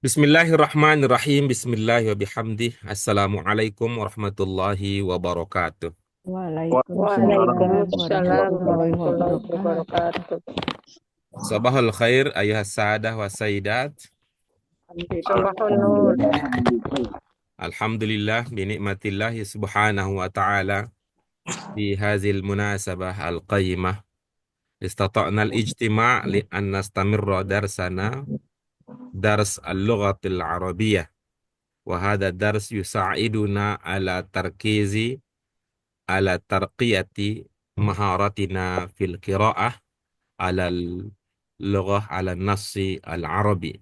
Bismillahirrahmanirrahim. Bismillahirrahmanirrahim. Assalamualaikum warahmatullahi wabarakatuh. Waalaikumsalam Waalaikumsalam warahmatullahi warahmatullahi wabarakatuh. wabarakatuh. Sabahul khair ayuhas sadah wa sayyidat. Sabahun nur. Alhamdulillah binikmatillahi subhanahu wa ta'ala di hazil munasabah al-qayyimah istata'na al-ijtima' li an nastamirra darsana dars al-lughatil arabiyyah wa hadha dars yusa'iduna ala tarkizi ala tarqiyati maharatina fil qira'ah ala al-lughah ala nassi al-arabi.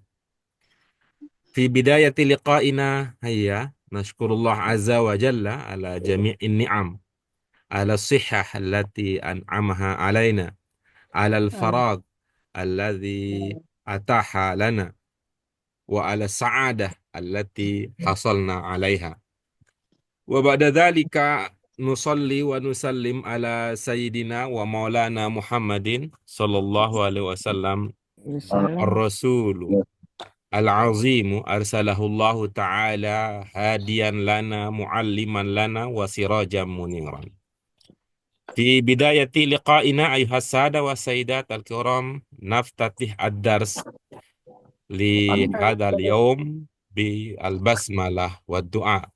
Fi bidayati liqa'ina hayya nashkurullah azza wa jalla ala jami'in ni'am ala sihhah allati an'amaha alaina ala al-farag alladhi ataha lana wa ala sa'adah allati hasalna alaiha. Wa ba'da dhalika nusalli wa nusallim ala sayyidina wa maulana Muhammadin sallallahu alaihi wasallam ar-rasulu al-azimu arsalahullahu ta'ala hadiyan lana mualliman lana wa sirajan muniran. Fi bidayati liqa'ina ayuhas sada wa sayyidat al-kiram naftatih ad-dars li hadal yawm bi al-basmalah wa du'a.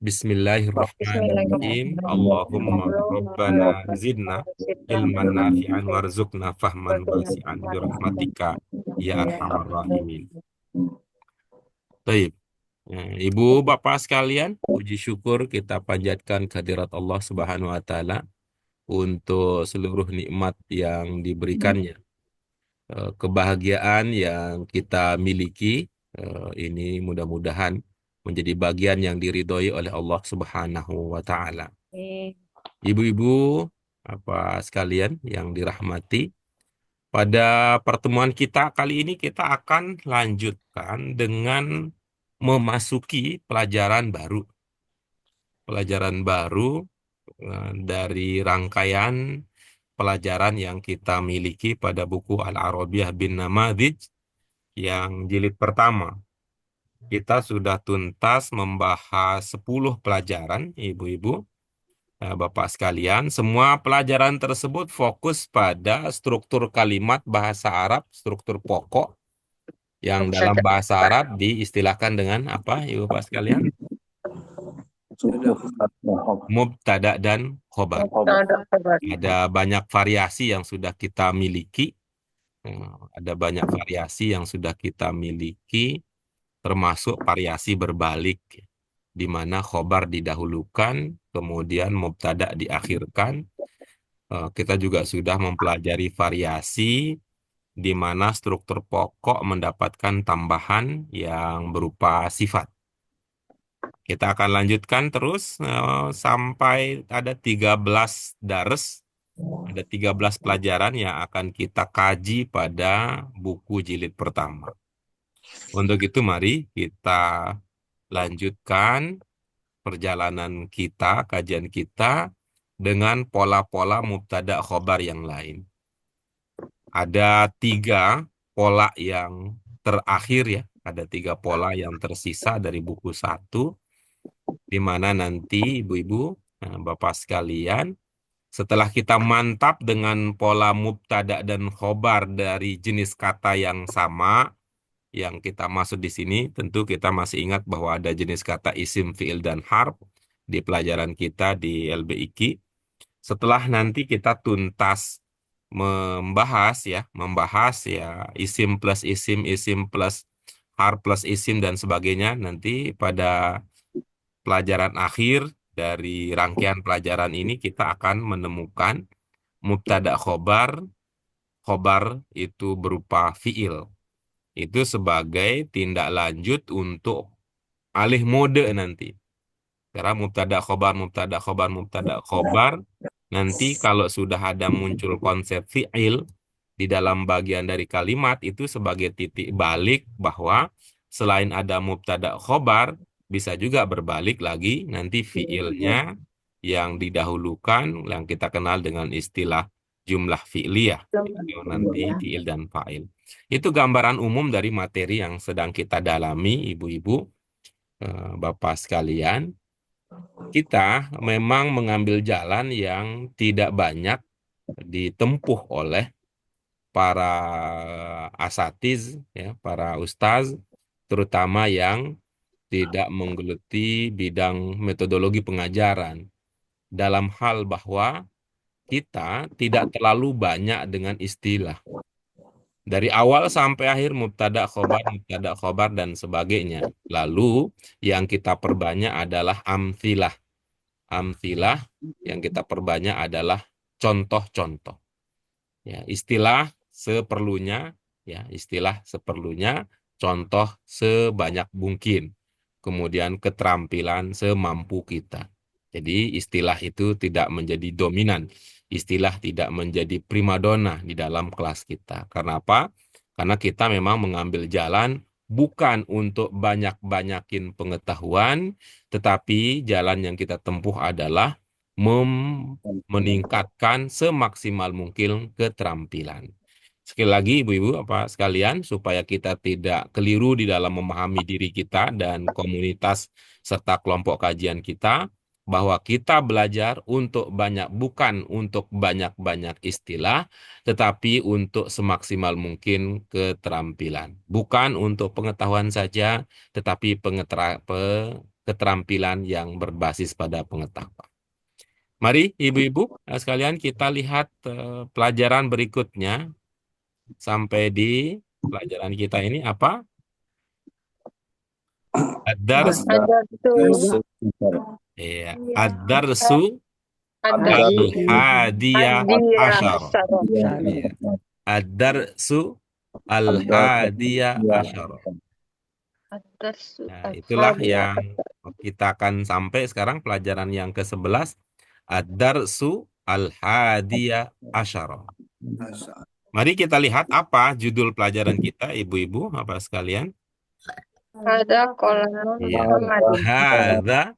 Bismillahirrahmanirrahim. Allahumma rabbana zidna ilman nafi'an warzuqna fahman wasi'an birahmatika ya arhamar rahimin. Baik. Ibu bapak sekalian, puji syukur kita panjatkan kehadirat Allah Subhanahu wa taala untuk seluruh nikmat yang diberikannya. Kebahagiaan yang kita miliki ini mudah-mudahan menjadi bagian yang diridhoi oleh Allah Subhanahu wa taala. Ibu-ibu apa sekalian yang dirahmati, pada pertemuan kita kali ini kita akan lanjutkan dengan memasuki pelajaran baru. Pelajaran baru dari rangkaian pelajaran yang kita miliki pada buku Al-Arabiyah bin Namadij yang jilid pertama. Kita sudah tuntas membahas 10 pelajaran, ibu-ibu, bapak sekalian. Semua pelajaran tersebut fokus pada struktur kalimat bahasa Arab, struktur pokok yang dalam bahasa Arab diistilahkan dengan apa, ibu bapak sekalian? Mubtada dan khobar. Ada banyak variasi yang sudah kita miliki. Ada banyak variasi yang sudah kita miliki, termasuk variasi berbalik, di mana khobar didahulukan, kemudian mubtada diakhirkan. Kita juga sudah mempelajari variasi di mana struktur pokok mendapatkan tambahan yang berupa sifat. Kita akan lanjutkan terus sampai ada 13 dars, ada 13 pelajaran yang akan kita kaji pada buku jilid pertama. Untuk itu mari kita lanjutkan perjalanan kita, kajian kita dengan pola-pola mubtada khobar yang lain. Ada 3 pola yang terakhir ya, ada 3 pola yang tersisa dari buku 1, di mana nanti ibu-ibu, bapak sekalian, setelah kita mantap dengan pola mubtada dan khobar dari jenis kata yang sama, yang kita maksud di sini, tentu kita masih ingat bahwa ada jenis kata isim, fi'il, dan harf di pelajaran kita di LBIQ. Setelah nanti kita tuntas membahas ya isim plus harf plus isim dan sebagainya, nanti pada pelajaran akhir dari rangkaian pelajaran ini kita akan menemukan mubtada khobar, khobar itu berupa fi'il. Itu sebagai tindak lanjut untuk alih mode nanti. Karena mubtada khobar, mubtada khobar, mubtada khobar, nanti kalau sudah ada muncul konsep fi'il di dalam bagian dari kalimat, itu sebagai titik balik bahwa selain ada mubtada khobar, bisa juga berbalik lagi nanti fi'ilnya yang didahulukan, yang kita kenal dengan istilah jumlah fi'liyah, atau nanti fi'il dan fa'il. Itu gambaran umum dari materi yang sedang kita dalami, ibu-ibu, bapak sekalian. Kita memang mengambil jalan yang tidak banyak ditempuh oleh para asatiz, ya, para ustaz, terutama yang tidak menggeluti bidang metodologi pengajaran, dalam hal bahwa kita tidak terlalu banyak dengan istilah. Dari awal sampai akhir mubtada khobar dan sebagainya. Lalu yang kita perbanyak adalah amthilah. Amthilah yang kita perbanyak adalah contoh-contoh. Ya, istilah seperlunya, ya, istilah seperlunya, contoh sebanyak mungkin. Kemudian keterampilan semampu kita. Jadi istilah itu tidak menjadi dominan. Istilah tidak menjadi primadona di dalam kelas kita. Karena apa? Karena kita memang mengambil jalan bukan untuk banyak-banyakin pengetahuan, tetapi jalan yang kita tempuh adalah meningkatkan semaksimal mungkin keterampilan. Sekali lagi, ibu-ibu, apa sekalian, supaya kita tidak keliru di dalam memahami diri kita dan komunitas serta kelompok kajian kita, bahwa kita belajar untuk bukan untuk banyak-banyak istilah, tetapi untuk semaksimal mungkin keterampilan. Bukan untuk pengetahuan saja, tetapi keterampilan yang berbasis pada pengetahuan. Mari ibu-ibu sekalian kita lihat pelajaran berikutnya. Sampai di pelajaran kita ini apa? Ad-dars. Iya, ad-darsu al-hadiyah asyar. Iya. Ad-darsu al-hadiyah asyar. Nah, itulah yang kita akan sampai sekarang pelajaran yang ke-11. Ad-darsu al-hadiyah asyar. Mari kita lihat apa judul pelajaran kita, ibu-ibu, apa sekalian. Ada kolam Iya. Muhammad. Hadza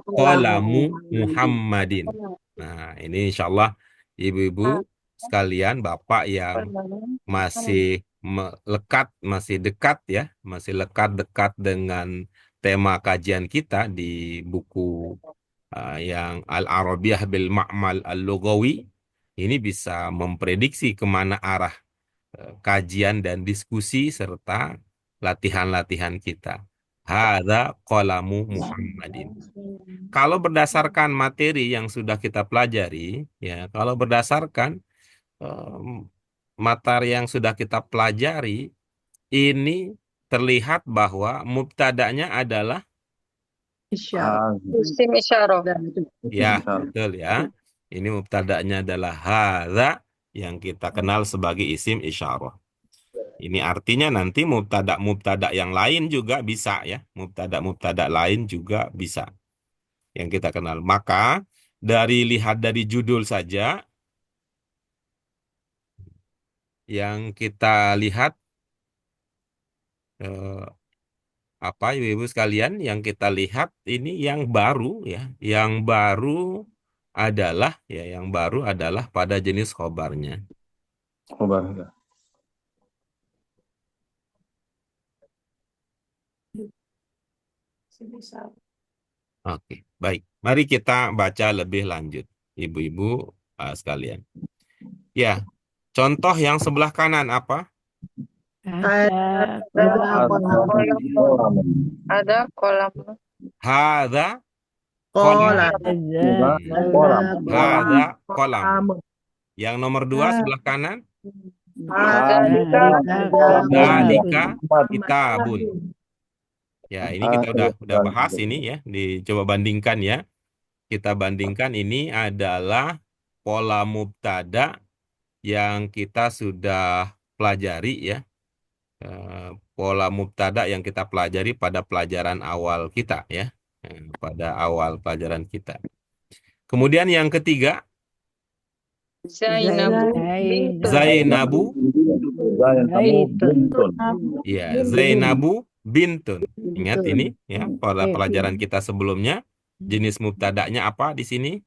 qalamu Muhammadin. Nah, ini insya Allah ibu-ibu sekalian, bapak yang masih masih dekat ya, masih lekat-dekat dengan tema kajian kita di buku yang Al-Arabiyah bil Ma'mal Al-Lughawi. Ini bisa memprediksi kemana arah kajian dan diskusi serta latihan-latihan kita. Hadza qalamu Muhammadin. Kalau berdasarkan materi yang sudah kita pelajari, ya, kalau berdasarkan materi yang sudah kita pelajari, ini terlihat bahwa mubtada'nya adalah Isim isyarah. ya, betul ya. Ini mubtada'nya adalah hadza yang kita kenal sebagai isim isyarah. Ini artinya nanti mubtada yang lain juga bisa ya. Mubtada lain juga bisa yang kita kenal. Maka lihat dari judul saja yang kita lihat apa ibu-ibu sekalian, yang kita lihat ini yang baru ya. Yang baru adalah pada jenis khobarnya. Khobar. Oke, baik. Mari kita baca lebih lanjut, ibu-ibu sekalian. Ya, contoh yang sebelah kanan apa? Ada kolam. Hadza Kolam. Hadza kolam. Yang nomor 2 sebelah kanan. Dzalika kitabun. Ya, ini kita udah bahas ini ya, dicoba bandingkan ya. Kita bandingkan, ini adalah pola mubtada yang kita sudah pelajari ya. Pola mubtada yang kita pelajari pada pelajaran awal kita ya. Pada awal pelajaran kita. Kemudian yang ketiga, Zainabu bintun. ya, Zainabu bintun. Ingat ini ya, pada pelajaran kita sebelumnya, jenis mubtada'nya apa di sini?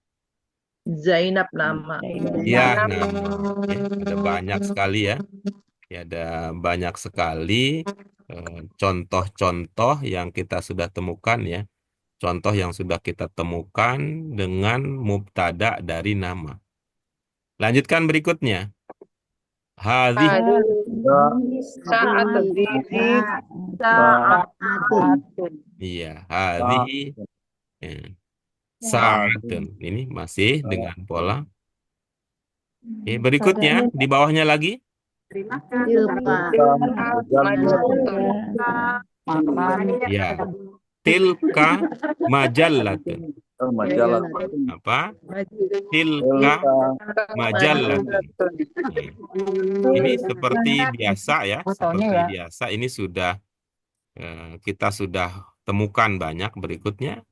Zainab nama. Ya, nama. Ya, ada banyak sekali ya. Ya, ada banyak sekali contoh-contoh yang kita sudah temukan ya. Contoh yang sudah kita temukan dengan mubtada dari nama. Lanjutkan berikutnya. Hadhi. Saat Iya, hadhi. Ya. Sa'atun. Ini masih dengan pola. Oke, berikutnya di bawahnya lagi. Ya. Tilka majallatun. Majalah. Apa? Tilka majallatun. Ya. Ini seperti biasa ya, seperti biasa. Ini sudah kita sudah temukan banyak berikutnya.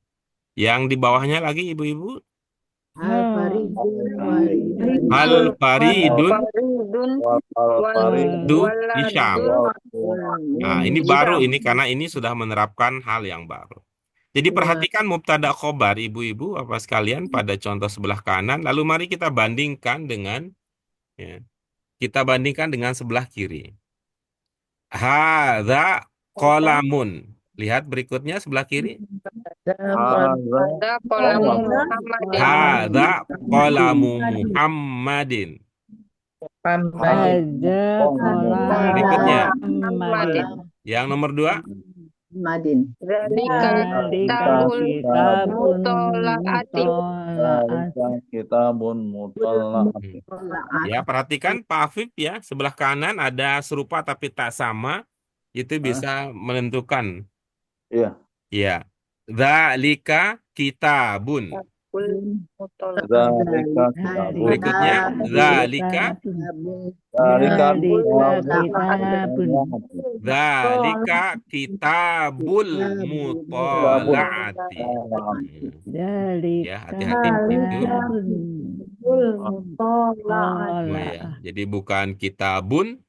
Yang di bawahnya lagi ibu-ibu. Hal faridun du Hisham. Nah, ini baru ini karena ini sudah menerapkan hal yang baru. Jadi perhatikan mubtada khobar ibu-ibu apa sekalian pada contoh sebelah kanan. Lalu mari kita bandingkan dengan ya, sebelah kiri. Hadza qalamun. Lihat berikutnya sebelah kiri. Ada kolamu Muhammadin. Hadza qalamu Muhammadin. Berikutnya. Yang nomor 2. Zalika Kitabun mutalaati. Ya, perhatikan Pak Afif ya, sebelah kanan ada serupa tapi tak sama. Itu bisa menentukan. Iya. Ya. Dzalika kitabun. Zalika kitabun. Berikutnya, dzalika kitabul mutalaati. Ya, hati-hati itu. Ya, jadi bukan kitabun,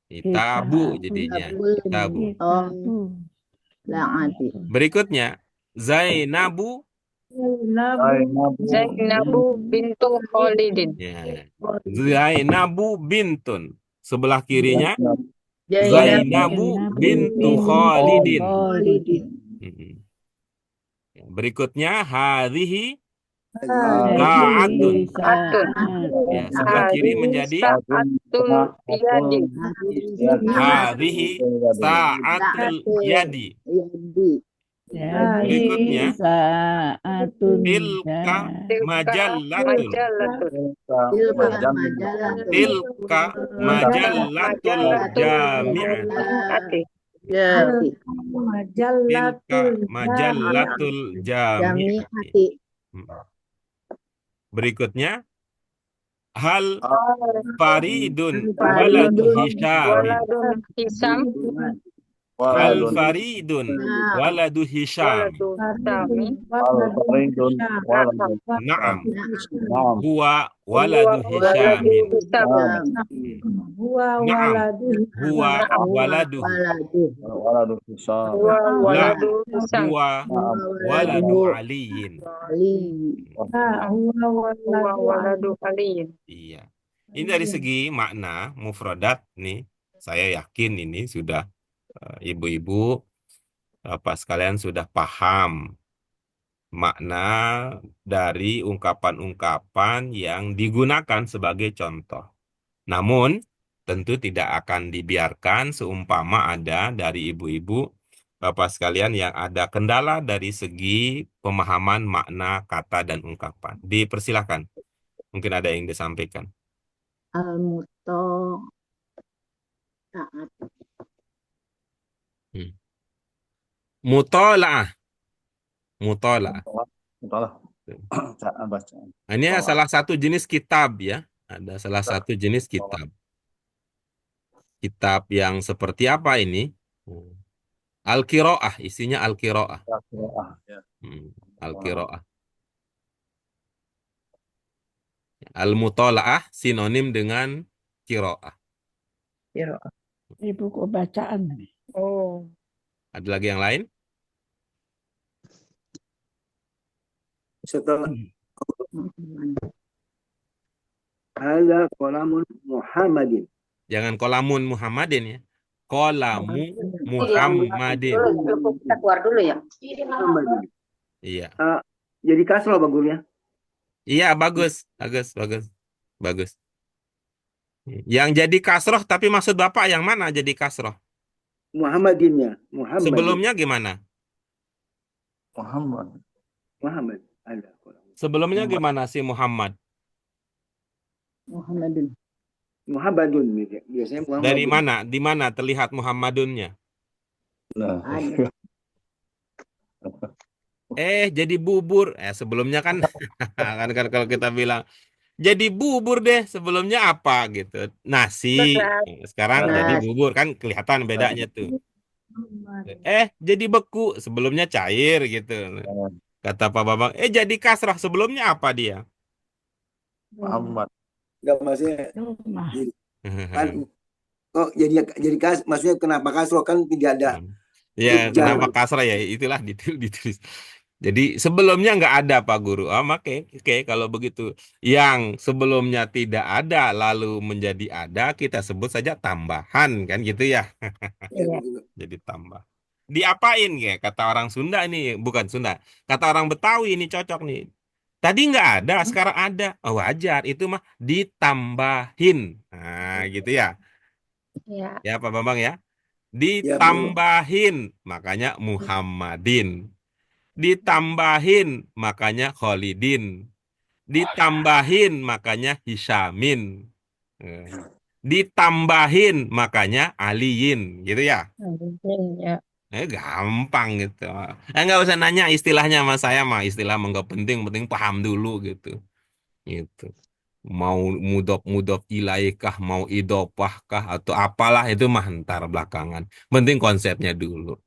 kitabu jadinya. Kitabu. Berikutnya, Zainabu. Zainabu bintu Khalidin. Ya. Zainabu bintun. Sebelah kirinya Zainabu bintu Khalidin. Berikutnya hadhihi sa'atun. Ya, sebelah kiri menjadi Sa'atul yadi. hadhihi sa'atul yadi. Berikutnya tilka majallatun. Tilka majallatul jami'ati. Tilka majallatul jami'ati. Berikutnya hal faridun waladu Hishamin. Hal faridun waladu Hisham. Naam. Huwa waladu Hishamin. Naam. Huwa waladu. La. Huwa waladu Aliyin. Iya. Ini dari segi makna mufradat nih, saya yakin ini sudah ibu-ibu apa sekalian sudah paham makna dari ungkapan-ungkapan yang digunakan sebagai contoh. Namun tentu tidak akan dibiarkan seumpama ada dari ibu-ibu bapak sekalian yang ada kendala dari segi pemahaman makna kata dan ungkapan. Dipersilahkan. Mungkin ada yang disampaikan. Mutola'ah. Mutola'ah. Ini salah satu jenis kitab ya. Ada salah satu jenis kitab. Kitab yang seperti apa ini? Al-Qiraah, isinya Al-Qiraah. Al-Qiraah. Al-Mutola'ah sinonim dengan Qiraah. Ini buku bacaan. Oh. Ada lagi yang lain? Hadza qalamun Muhammadin. Jangan kolamun Muhammadin ya. Kolamu Dulu, Muhammadin. kita keluar dulu ya. Muhammadin. Iya. Jadi kasroh Bang Guru ya. Iya, bagus. Bagus, bagus. Bagus. Yang jadi kasroh tapi maksud Bapak yang mana jadi kasroh? Muhammadinnya. Muhammadin. Sebelumnya gimana? Muhammad. Muhammad. Ada qalamun. Sebelumnya gimana sih Muhammad? Muhammadin. Muhammadun biasanya Muhammadun. Dari mana? Di mana terlihat Muhammadunnya? Nah, Ada. Jadi bubur. Sebelumnya kan kan kalau kita bilang jadi bubur deh, sebelumnya apa gitu? Nasi. Berat. Sekarang Berat. jadi bubur, kan kelihatan bedanya tuh. Jadi beku, sebelumnya cair gitu. Kata Pak Bambang, jadi kasrah, sebelumnya apa dia? Muhammad. Enggak maksudnya Rumah. kan kok jadi maksudnya kenapa kasroh kan tidak ada Ya, hujah. kenapa kasrah ya? Itulah ditulis. Jadi sebelumnya nggak ada Pak Guru. Oke, kalau begitu. Yang sebelumnya tidak ada lalu menjadi ada, kita sebut saja tambahan, kan gitu ya. Iya. Jadi tambah. Diapain ya? Kata orang Sunda ini, bukan Sunda. Kata orang Betawi ini cocok nih. Tadi nggak ada, sekarang ada. Oh, wajar, itu mah ditambahin. Nah, gitu ya. Iya. Ya, Pak Bambang ya. Ya, Ditambahin, makanya Muhammadin. Ditambahin, makanya Khalidin. Ditambahin, makanya Hisyamin. Ditambahin, makanya Aliyin. Gitu ya. Ya. Gampang gitu. Nggak usah nanya istilahnya sama saya mah. Istilah mah nggak penting, penting paham dulu gitu. Gitu. Mau mudhof ilaihkah, mau idhofahkah atau apalah itu mah ntar belakangan. Penting konsepnya dulu.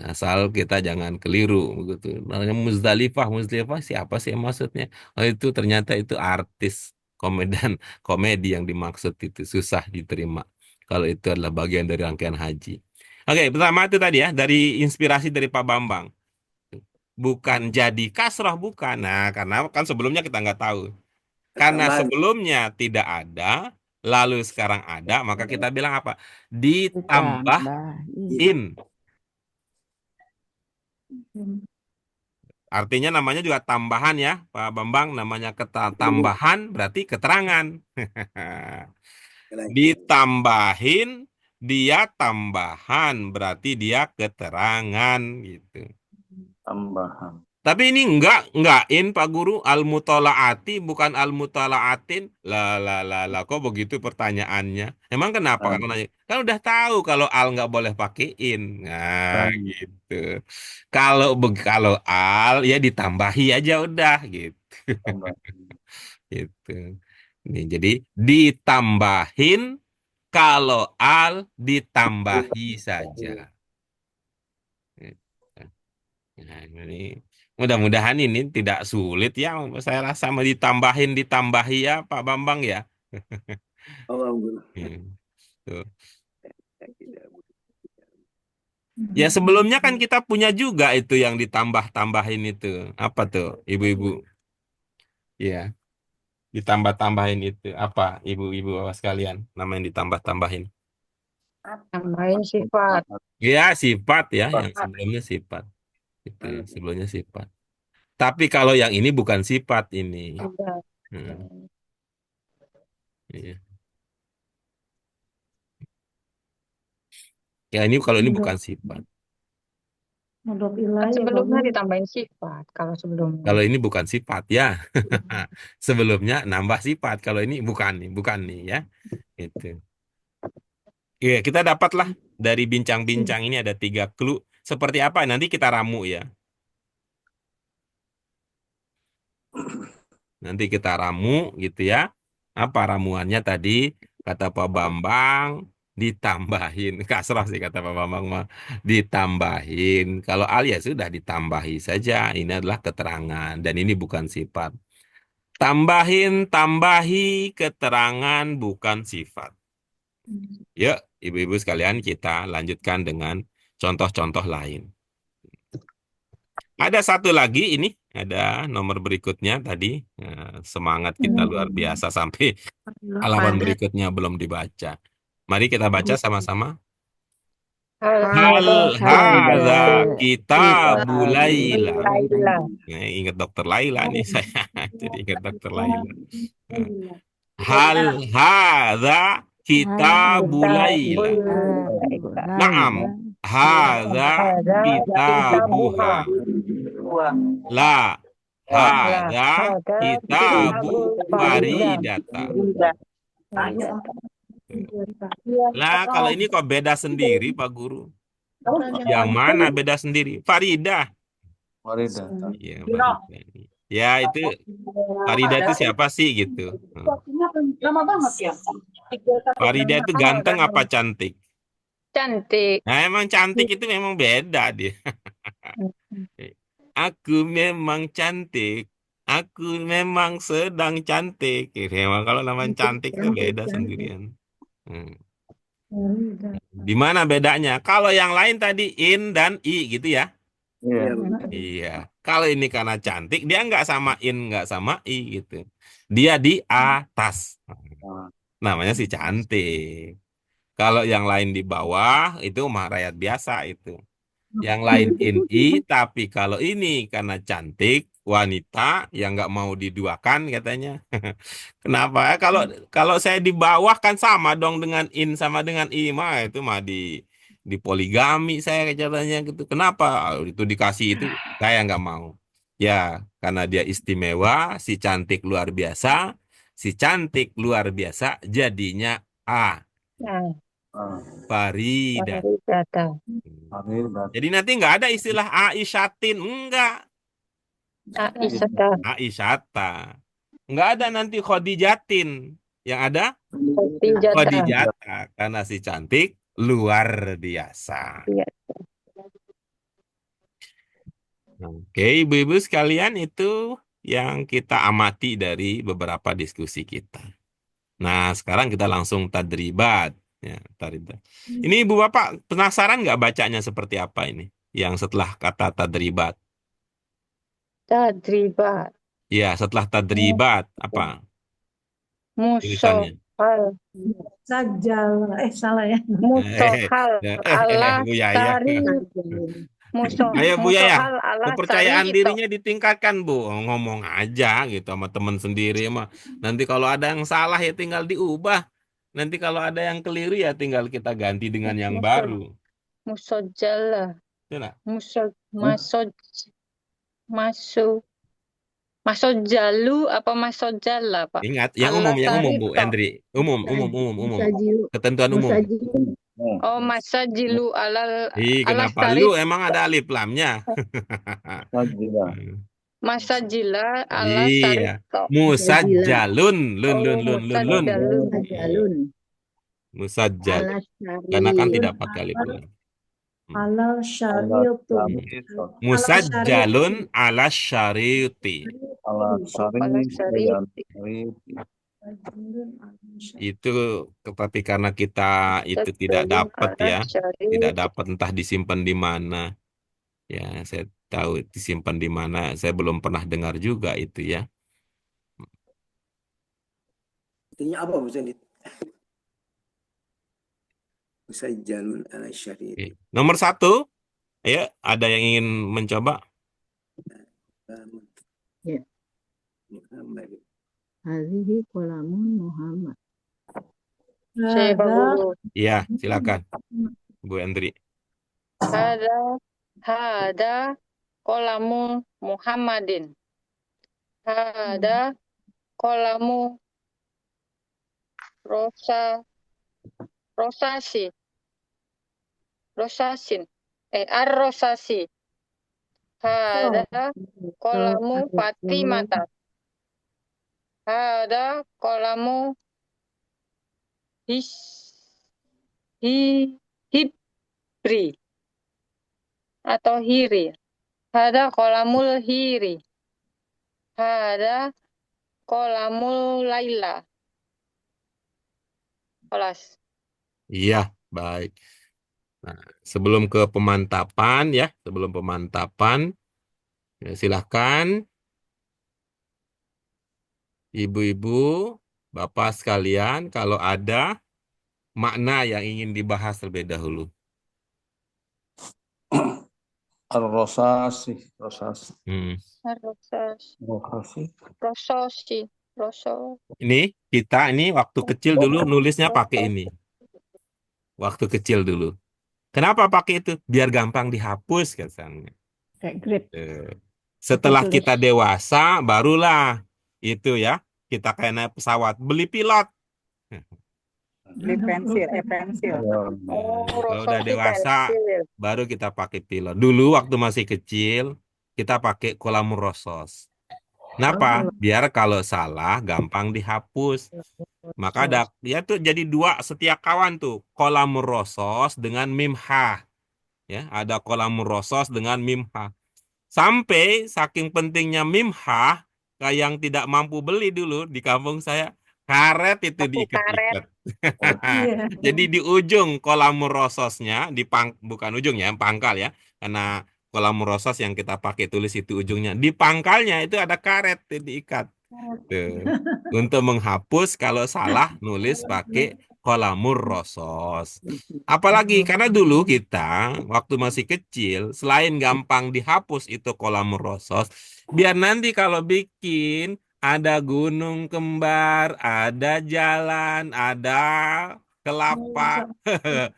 Asal kita jangan keliru begitu. Namanya Muzdalifah siapa sih maksudnya? Oh, itu ternyata itu artis komedi yang dimaksud, itu susah diterima kalau itu adalah bagian dari rangkaian haji. Oke, pertama itu tadi ya, dari inspirasi dari Pak Bambang. Bukan jadi kasroh, bukan. Nah, karena kan sebelumnya kita nggak tahu. Karena Tambahan. sebelumnya tidak ada, lalu sekarang ada, maka kita bilang apa? Ditambahin. Artinya namanya juga tambahan ya, Pak Bambang. Namanya tambahan berarti keterangan. Ditambahin, dia tambahan, berarti dia keterangan gitu. Tambahan. Tapi ini enggak Pak Guru, al-mutolaati bukan al-mutalaatin. Lah, kok begitu pertanyaannya? Emang kenapa? Kan udah tahu kalau al nggak boleh pakein. Nah, gitu. Kalau al ya ditambahi aja udah gitu. Gitu. Nih, jadi ditambahin, kalau al ditambahi saja. Nah, ini mudah-mudahan ini tidak sulit ya. Saya rasa mau ditambahi ya Pak Bambang ya. Tuh. Ya sebelumnya kan kita punya juga itu yang ditambah-tambahin itu. Apa tuh ibu-ibu? Ya, ditambah-tambahin itu. Apa ibu-ibu Bapak sekalian? Nama yang ditambah-tambahin. Tambahin sifat. Ya, sifat ya. Yang sebelumnya sifat. Itu yang sebelumnya sifat. Tapi kalau yang ini bukan sifat ini. Iya. Ya ini kalau ini bukan sifat. Kan sebelumnya ditambahin sifat. Kalau sebelumnya. Kalau ini bukan sifat ya. Sebelumnya nambah sifat. Kalau ini bukan nih ya. Itu. Iya, kita dapatlah dari bincang-bincang ini ada 3 clue. Seperti apa? Nanti kita ramu ya. Nanti kita ramu gitu ya. Apa ramuannya tadi? Kata Pak Bambang, ditambahin. Kasrah sih kata Pak Bambang mah. Ditambahin. Kalau al ya sudah ditambahi saja. Ini adalah keterangan. Dan ini bukan sifat. Tambahin, tambahi, keterangan bukan sifat. Yuk, ibu-ibu sekalian, kita lanjutkan dengan contoh-contoh lain. Ada satu lagi ini, ada nomor berikutnya tadi. Semangat kita luar biasa sampai halaman berikutnya belum dibaca. Mari kita baca sama-sama. Hal hadza kitabu Laila. Laila. Nah, ingat dokter Laila nih saya. Jadi ingat dokter Laila. Hal hadza kitabu Laila. Naam. Hadza kitabuha. La. Hadza kitabu Faridata. Lah, kalau ini kok beda sendiri, Pak Guru? Yang mana beda sendiri? Faridah. Faridah. Iya, Faridah. Ya, itu Faridah itu siapa sih gitu? Faridah itu ganteng apa cantik? Cantik. Nah, emang cantik itu memang beda dia. Aku memang cantik. Aku memang sedang cantik. Memang kalau namanya cantik itu beda sendirian. Di mana bedanya? Kalau yang lain tadi in dan i gitu ya. Iya. Iya. Kalau ini karena cantik, dia nggak sama in, nggak sama i gitu. Dia di atas. Namanya si cantik. Kalau yang lain di bawah, itu mah rakyat biasa itu. Yang lain in i, tapi kalau ini karena cantik, wanita yang nggak mau diduakan katanya. Kenapa? Kalau saya di bawah kan sama dong dengan in sama dengan i mah itu mah di poligami saya katanya gitu. Kenapa? Itu dikasih itu saya nggak mau. Ya, karena dia istimewa, si cantik luar biasa, si cantik luar biasa jadinya a. Nah, Faridah. Faridata. Faridah. Jadi nanti nggak ada istilah Aisyatin, enggak. Aisyata. Aisyata. Nggak ada nanti Khodijatin. Yang ada Khadijata. Khadijata. Karena si cantik luar biasa. Iya. Oke, ibu-ibu sekalian itu yang kita amati dari beberapa diskusi kita. Nah, sekarang kita langsung tadribat. Ya, tadribat. Ini ibu bapak penasaran nggak bacanya seperti apa ini? Yang setelah kata tadribat. Tadribat. Ya, setelah tadribat apa tulisannya? Musohal. Sajal. Salah ya. Musohal ala Bu Yaya. sari. Ayo Bu Yaya, Musohal ala kepercayaan sari dirinya ditingkatkan Bu. Ngomong aja gitu sama teman sendiri mah. Nanti kalau ada yang salah ya tinggal diubah. Nanti kalau ada yang keliru ya tinggal kita ganti dengan yang baru. Musojala. Sudah. Masojalu apa masojala, Pak? Ingat, yang Ala umum Bu sarito. Endri. Umum. Ketentuan umum. Oh, masajilu ala Kenapa sarito. lu emang ada alif lamnya? Faridah. Masajila ala Iya. sarito. Musajjalun. Lun. Musajjalun. Musajjal. Karena kan tidak pakai alif lam. Halal syariatu. Musajjalun ala syariti. Ala syariti. Itu tapi karena kita itu tidak dapat ya. Tidak dapat entah disimpan di mana. Ya, saya tahu disimpan di mana. Saya belum pernah dengar juga itu ya. Artinya apa maksudnya? Musajjalun ala syariat. Oke. Nomor 1. Ayo, ada yang ingin mencoba? Ya. Muhammad. Hadhihi qalamun Muhammad. Syekh Guru. Iya, silakan. Bu Endri. Hada kolamu Muhammadin. Hada kolamu rosasin. Ar-rosasi. Hada kolamu Fatimata. Hada kolamu hibri atau hiri. Hada kolamul hiri. Hada kolamul laila. Kelas. Iya, baik. Nah, sebelum ke pemantapan ya, Ya, silahkan ibu-ibu, bapak sekalian, kalau ada makna yang ingin dibahas terlebih dahulu. Ar-Rosasi. Rosasi. Rosas. Rosasi. Rososi. Roso. Ini waktu kecil dulu nulisnya pakai ini. Waktu kecil dulu. Kenapa pakai itu? Biar gampang dihapus katanya. Kayak grip. Setelah tulis. kita dewasa, barulah itu ya, kita kayak naik pesawat, beli pilot. Beli pensil, pensil. Oh, Kalau udah rososi dewasa, pensil. baru kita pakai pilot. Dulu waktu masih kecil, kita pakai kolam rosos. Kenapa? Biar kalau salah, gampang dihapus. Maka ada, ya tuh jadi dua setiap kawan tuh, kolam rosos dengan mimha. Ya, ada kolam rosos dengan mimha. Sampai saking pentingnya mimha, kayak yang tidak mampu beli dulu di kampung saya, karet itu Pakai karet. diikat-ikat. Jadi di ujung kolam rososnya, bukan ujungnya, pangkal ya, karena kolam rosos yang kita pakai tulis itu ujungnya. Di pangkalnya itu ada karet yang diikat. Tuh. Untuk menghapus kalau salah nulis pakai kolamur rosos. Apalagi karena dulu kita waktu masih kecil, selain gampang dihapus itu kolamur rosos, biar nanti kalau bikin ada gunung kembar, ada jalan, ada kelapa,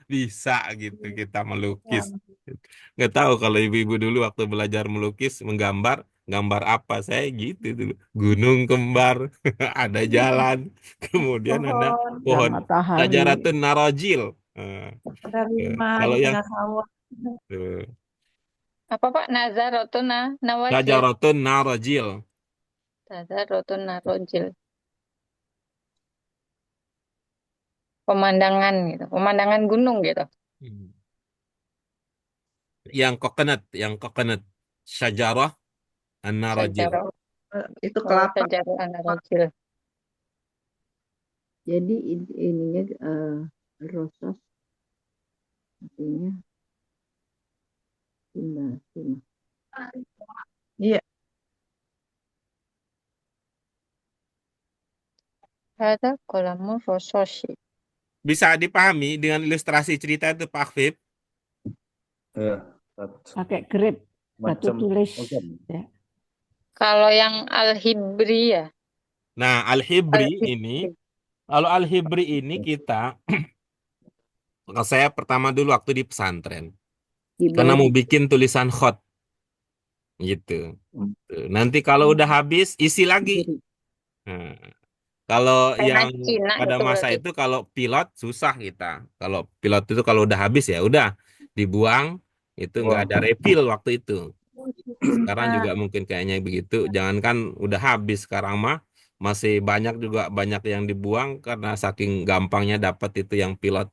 bisa gitu kita melukis. Nggak tahu kalau ibu-ibu dulu waktu belajar melukis, menggambar, gambar apa saya gitu dulu. Gunung kembar, ada jalan, kemudian ada pohon matahari. Syajaratun narojil. Ada lima Kalau di yang tengah sawah. Apa Pak? Nazarotun nawajil. Syajaratun narojil. Nazarotun narojil. Pemandangan gitu. Pemandangan gunung gitu. Yang coconut. Syajarah an-narojil. Sajarah. Itu kelapa. Sajarah an-narojil. Jadi ininya rosas artinya indah. Iya. Ada kolamur rososi. Bisa dipahami dengan ilustrasi cerita itu Pak Fib? Ya. Pakai grip. Batu Macam tulis. ya. Kalau yang al-hibri ya. Nah, al-hibri ini, kalau al-hibri ini kita, kalau saya pertama dulu waktu di pesantren, karena mau bikin tulisan khot, gitu. Nanti kalau udah habis, isi lagi. Nah, kalau Pena yang Cina pada itu masa berarti. itu, kalau pilot susah kita. Kalau pilot itu kalau udah habis ya udah dibuang, itu nggak ada refill waktu itu. Sekarang juga mungkin kayaknya begitu. Jangankan udah habis, sekarang mah masih banyak yang dibuang karena saking gampangnya dapat itu yang pilot.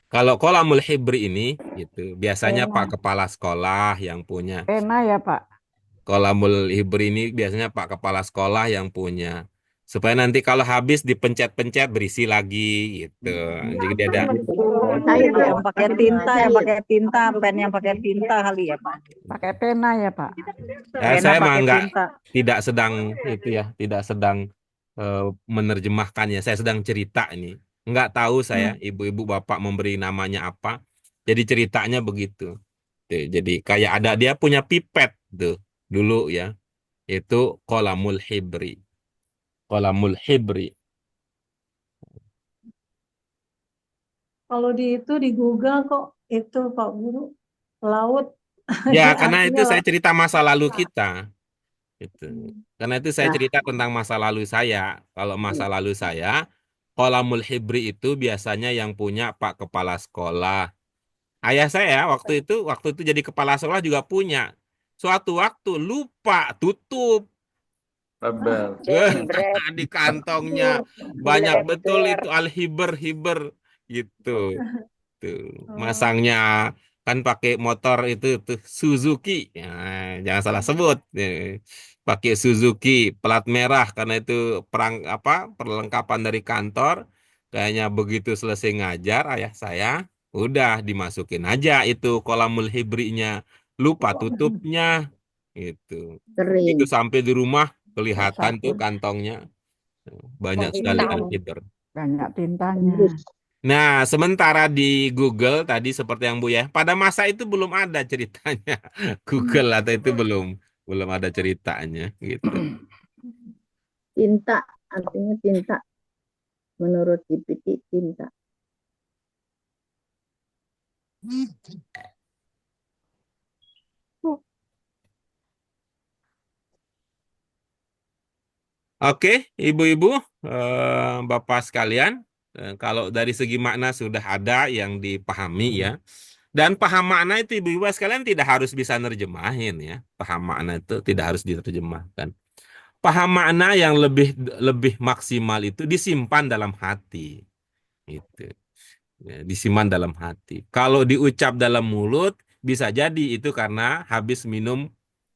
Kalau kolamul hibri ini, gitu, biasanya Pak Kepala Sekolah yang punya. Pena ya Pak. Kolamul hibri ini biasanya Pak Kepala Sekolah yang punya. Supaya nanti kalau habis dipencet-pencet berisi lagi, gitu. Jadi dia ada. Cair yang pakai tinta, pen yang pakai tinta kali ya Pak. Pakai pena ya Pak. Ya, saya mah tidak sedang menerjemahkannya. Saya sedang cerita ini. Nggak tahu saya, ibu-ibu bapak memberi namanya apa. Jadi ceritanya begitu. Tuh, jadi kayak ada dia punya pipet tuh dulu ya. Itu kolamul hibri. Kolamul hibri. Kalau di Google kok itu Pak Guru laut. Ya, karena itu Artinya saya laut. cerita masa lalu kita. Gitu. Karena itu saya cerita tentang masa lalu saya. Kalau masa lalu saya, kolamul hibri itu biasanya yang punya Pak Kepala Sekolah. Ayah saya waktu itu jadi kepala sekolah juga punya. Suatu waktu lupa tutup. Di kantongnya banyak betul itu al-hiber gitu. Tuh, masangnya kan pakai motor itu tuh Suzuki. Ya, jangan salah sebut. Pakai Suzuki plat merah karena itu perlengkapan dari kantor. Kayaknya begitu selesai ngajar ayah saya, udah dimasukin aja itu kolamul hibrinya. Lupa tutupnya. Itu. Kering. Itu sampai di rumah kelihatan tuh Sabun. kantongnya banyak Oh, sekali hitam. alfiber. Banyak tintanya. Tembus. Nah, sementara di Google tadi seperti yang Bu ya, pada masa itu belum ada ceritanya Google atau itu belum ada ceritanya gitu. Tinta, artinya tinta. Menurut GPT, tinta. Oke, ibu-ibu, bapak sekalian, kalau dari segi makna sudah ada yang dipahami ya. Dan paham makna itu ibu-ibu sekalian tidak harus bisa nerjemahin ya. Paham makna itu tidak harus diterjemahkan. Paham makna yang lebih lebih maksimal itu disimpan dalam hati. Gitu. Ya, disimpan dalam hati. Kalau diucap dalam mulut, bisa jadi itu karena habis minum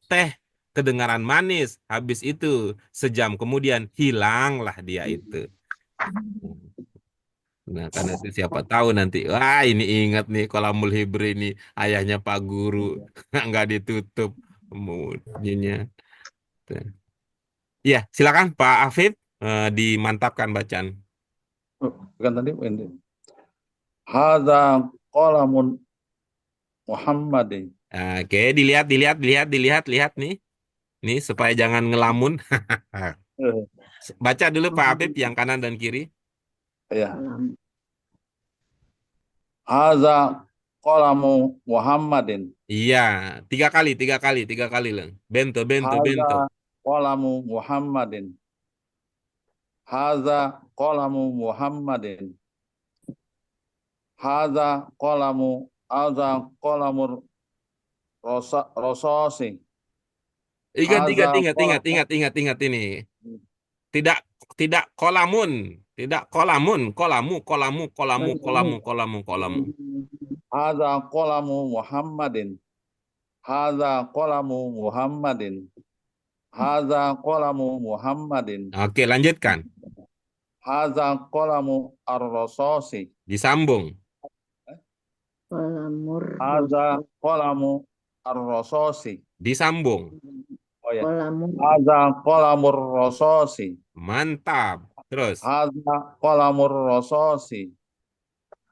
teh, kedengaran manis. Habis itu, sejam kemudian hilanglah dia itu. Nah, karena itu siapa tahu nanti, wah ini ingat nih Qolamul Hibri ini ayahnya Pak Guru, nggak ditutup mulutnya. Ya, silakan Pak Afif, dimantapkan bacaan. Oh, bukan tadi ini. Hadza qalamun Muhammadin. Oke, lihat nih. Nih, supaya jangan ngelamun. Eh, Baca dulu Pak Afif yang kanan dan kiri. Ya. Hadza qalamu Muhammadin. Iya, tiga kali Leng. Bento. Hadza qalamu Muhammadin. Hadza qalamu Muhammadin. Hadza qalamur Rosasi. Ingat ini. Tidak kolamun, kolamu. Hadza qalamu Muhammadin. Hadza qalamu Muhammadin. Hadza qalamu Muhammadin. Oke, lanjutkan. Hadza qalamu ar-Rosasi. Disambung. Qalamur. Hadza qalamu ar-Rosasi. Disambung. Oh ya. Qalamur. Hadza qalamur Rosasi. Mantap. Terus. Hadza qalamur Rosasi.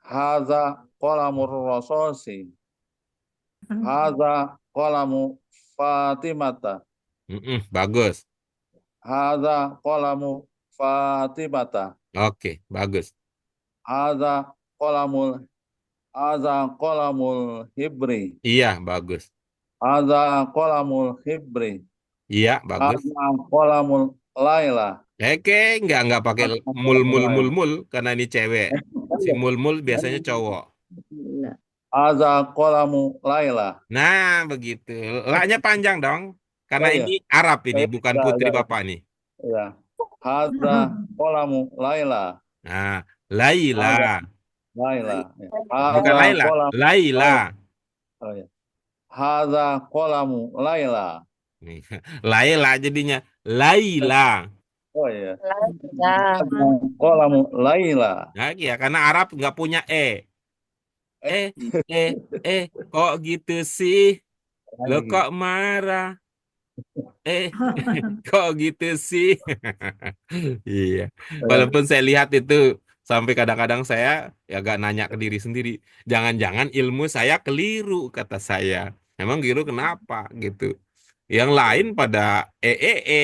Hadza qalamur Rosasi. Hadza qalamu Fatimata. Bagus. Hadza qalamu Fatimata. Oke, bagus. Hadza qalamul Hibri. Iya, bagus. Hadza qalamul Hibri. Iya, bagus. Hadza qalamul Laila. Oke, nggak pakai mul karena ini cewek. Si mul biasanya cowok. Hadza qalamu Laila. Nah, begitu. La-nya panjang dong. Karena Oh, iya. ini Arab ini, bukan putri Ya. Bapak nih. Ya. Hadza qalamu Laila. Nah, Laila. Laila. Bukan Laila. Laila. Oh, ya. Hadza qalamu Laila. Nih, Laila jadinya Laila. Oh iya. Ya. Qalamu Laila. Nah, ya, karena Arab nggak punya kok gitu sih? Lo kok marah? Kok gitu sih? Iya. Walaupun saya lihat itu sampai kadang-kadang saya ya agak nanya ke diri sendiri. Jangan-jangan ilmu saya keliru kata saya. Emang keliru kenapa gitu? Yang lain pada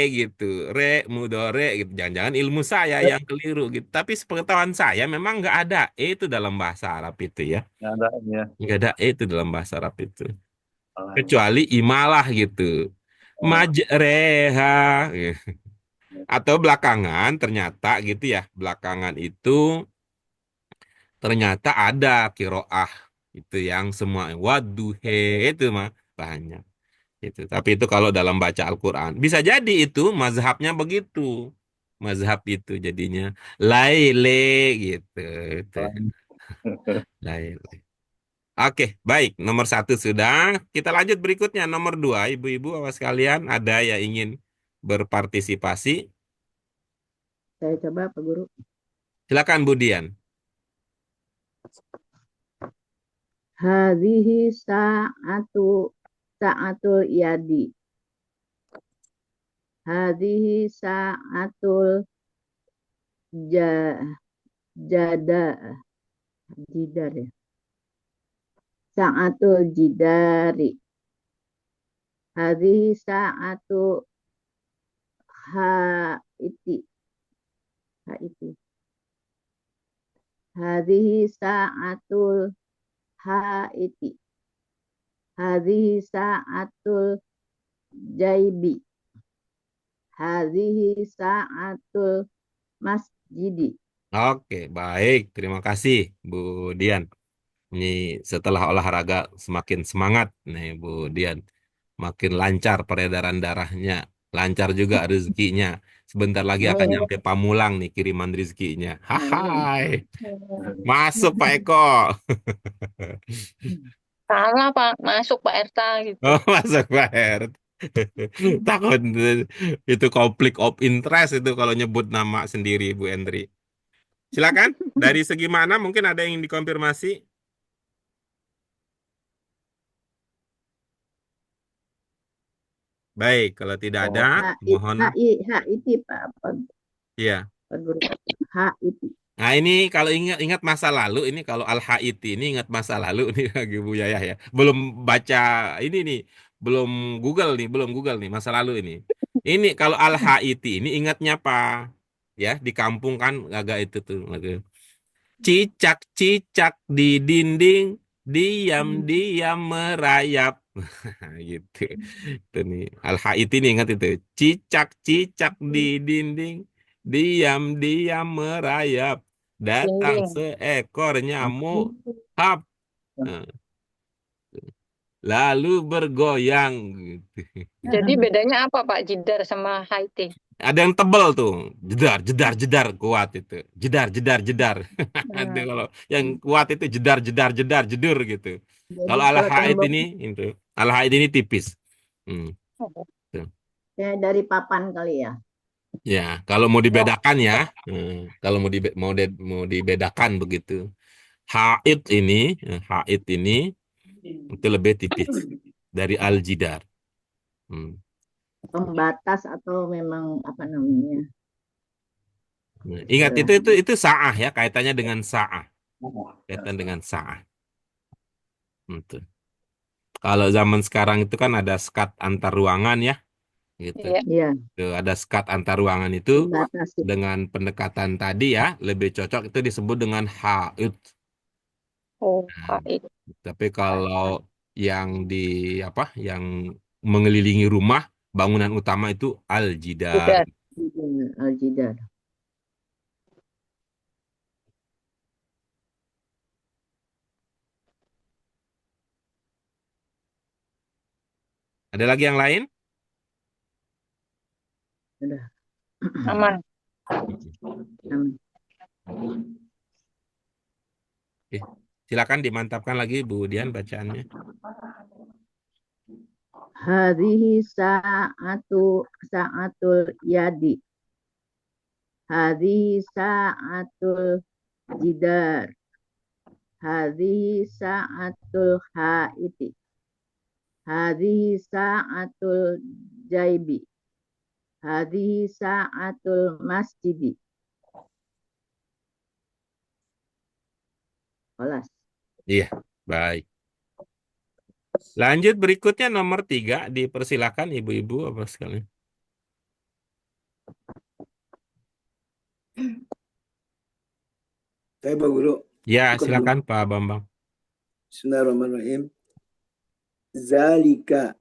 gitu, mudore gitu. Jangan-jangan ilmu saya yang keliru gitu. Tapi sepengetahuan saya memang nggak ada itu dalam bahasa Arab itu ya. Nggak ada itu dalam bahasa Arab itu. Kecuali imalah gitu. Majreha. Atau belakangan ternyata gitu ya. Belakangan itu ternyata ada kiroah itu yang semua waduhe itu mah banyak. Itu. Tapi itu kalau dalam baca Al-Quran. Bisa jadi itu mazhabnya begitu. Mazhab itu jadinya laile gitu. Itu. Laile. Oke, baik. Nomor 1 sudah. Kita lanjut berikutnya. Nomor 2. Ibu-ibu, awas kalian. Ada yang ingin berpartisipasi? Saya coba Pak Guru. Silakan Bu Dian. Hadhihi sa'atul yadi. Hadhihi sa'atul jada jidar ya. Sa'atul jidari. Hadhihi sa'atu haiti. Haiti. Hadhihi sa'atul haiti. Hadhihi sa'atul jaibi. Hadhihi sa'atul masjidi. Oke, baik. Terima kasih, Bu Dian. Ini setelah olahraga semakin semangat nih, Bu Dian. Makin lancar peredaran darahnya. Lancar juga rezekinya. Sebentar lagi akan nyampe Pamulang nih kiriman rezekinya. Hai. Masuk Pak Eko. Salah Pak, masuk Pak Erta gitu. Oh, masuk Pak Ert. Takut itu konflik of interest itu kalau nyebut nama sendiri Bu Endri. Silakan, dari segi mana mungkin ada yang dikonfirmasi? Baik, kalau tidak ada, mohon. Haiti Pak Iya. Guru. Haiti. Nah ini kalau ingat masa lalu, ini kalau Al-Haiti ini ingat masa lalu nih lagi Bu Yayah ya. Belum baca ini nih, belum Google nih masa lalu ini. Ini kalau Al-Haiti ini ingatnya apa? Ya, di kampung kan agak itu tuh. Cicak-cicak di dinding, diam-diam merayap. Gitu. Itu nih. Al-Haiti nih ingat itu. Cicak-cicak di dinding, diam-diam merayap. Datang Dinding. seekor nyamuk, hap, nah, lalu bergoyang. Gitu. Jadi bedanya apa Pak Jidar sama Haiti? Ada yang tebel tuh, jedar, jedar, jedar, kuat itu. Jedar, jedar, jedar. Ada Hmm. kalau yang kuat itu jedar, jedar, jedar, jedur gitu. Jadi Kalau kalau Al-Haid tembok itu Al-Haid ini tipis. Hmm. Tuh. kayak dari papan kali ya. Ya, kalau mau dibedakan ya, kalau mau dibedakan begitu. Haid ini itu lebih tipis dari al-jidar. Pembatas atau memang apa namanya? Nah, ingat itu sa'ah ya, kaitannya dengan sa'ah. Kaitan dengan sa'ah. Gitu. Kalau zaman sekarang itu kan ada skat antar ruangan ya, gitu. Iya. Iya, Tuh, ada skat antar ruangan itu pembatas itu. dengan pendekatan tadi ya, lebih cocok itu disebut dengan haid. Oh, Nah, Haiti. tapi kalau yang yang mengelilingi rumah, bangunan utama itu al-jidar. Jidar. Al-Jidar. Ada lagi yang lain? Udah. Aman. Amin. Oke. Silakan dimantapkan lagi Bu Dian bacaannya. Hadhihi sa'atul yadi. Hadhihi sa'atul jidar. Hadhihi sa'atul haiti. Hadhihi sa'atul jaibi. Hadhihi sa'atul masjidi. Kelas. Iya, baik. Lanjut berikutnya nomor 3, dipersilakan ibu-ibu apa sekalian. Saya Pak Guru. Ya, silakan Pak Bambang. Bismillahirrahmanirrahim. Zalika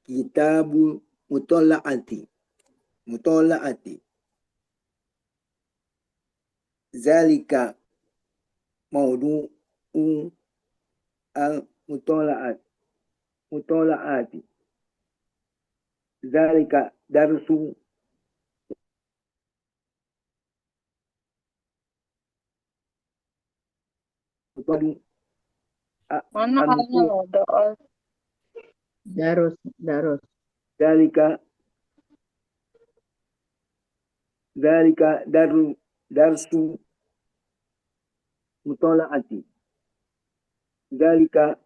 kitabu mutola'ati. Mutola'ati. Zalika maudu'u al-mutola'at. Mutola'ati. Zalika darsu Mana halnya loh, doa. Darus. Zalika darsu mutola'ati. Zalika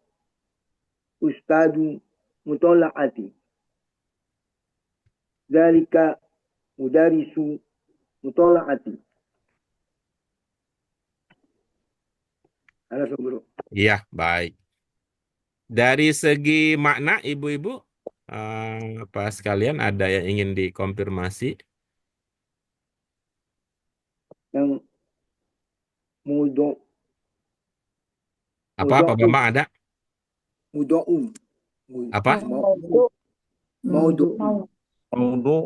ustadu mutola'ati. Zalika mudarisu mutola'ati. Ada Bro. Iya, baik. Dari segi makna, ibu-ibu, apa sekalian ada yang ingin dikonfirmasi? Yang mudo Apa, Pak Bambang ada? mudo'um. Apa? Maudu. Maudu. Maudu.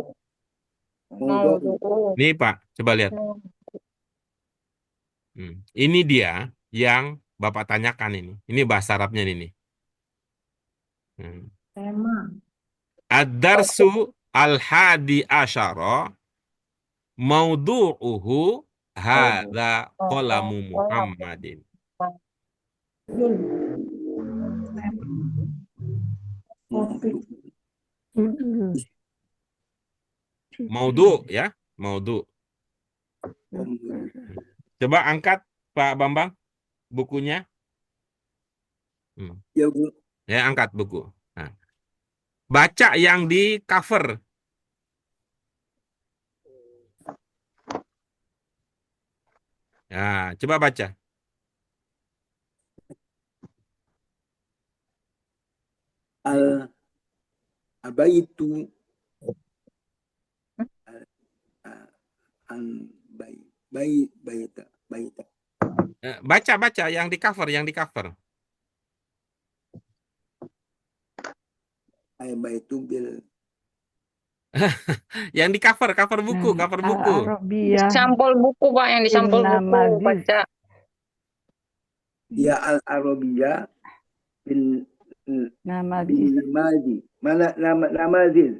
Maudu. Nih, Pak, coba lihat. Ini dia yang Bapak tanyakan ini. Ini bahasa Arabnya ini. Ad-darsu al-hadi asyara maudu'uhu hadza qalamu Muhammadin. Maudu ya, maudu. Coba angkat Pak Bambang bukunya. Ya, Bu. Ya, angkat buku. Nah, baca yang di cover. Nah, coba baca. Abaitu baita. Baca yang di cover, yang di cover. Baitu bil Yang di cover buku, cover buku. Sampul buku, Pak, yang di sampul buku. Baca. ya al-arabiyya bil namazi. Mana namazil?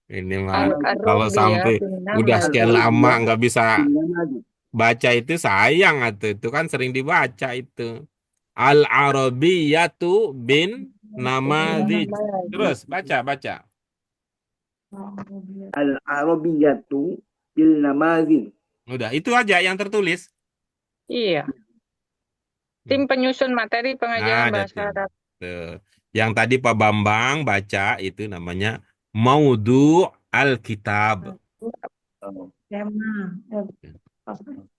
Ini mah Al-Arabiyya kalau sampai bin udah Namaz. sekian lama nggak bisa Namazi. baca itu sayang atuh. Itu kan sering dibaca itu. Al-Arabiyyatu bin Namadzij. Terus baca. Al-arabiyyatu bil namazil. Udah, itu aja yang tertulis. Iya. Tim penyusun materi pengajaran Ada bahasa tim. Arab. Tuh. Yang tadi Pak Bambang baca itu namanya Maudu Alkitab.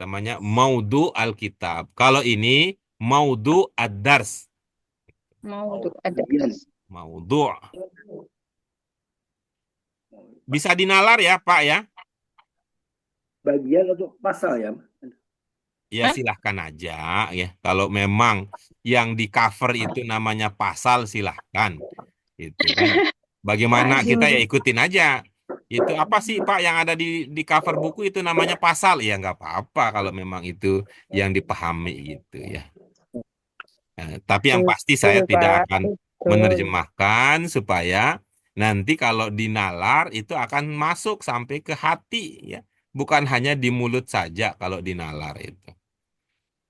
Namanya Maudu Alkitab. Kalau ini Maudu Ad-Dars. Mau ada. Maudu. Bisa dinalar ya, Pak ya? Bagian atau pasal ya? Ya silahkan aja ya. Kalau memang yang di cover itu namanya pasal silahkan. Itu kan. Bagaimana kita ya ikutin aja. Itu apa sih Pak yang ada di cover buku itu namanya pasal? Ya nggak apa-apa kalau memang itu yang dipahami gitu ya. Tapi yang pasti saya Betul, tidak Pak. akan Betul. menerjemahkan supaya nanti kalau dinalar itu akan masuk sampai ke hati ya. Bukan hanya di mulut saja kalau dinalar itu.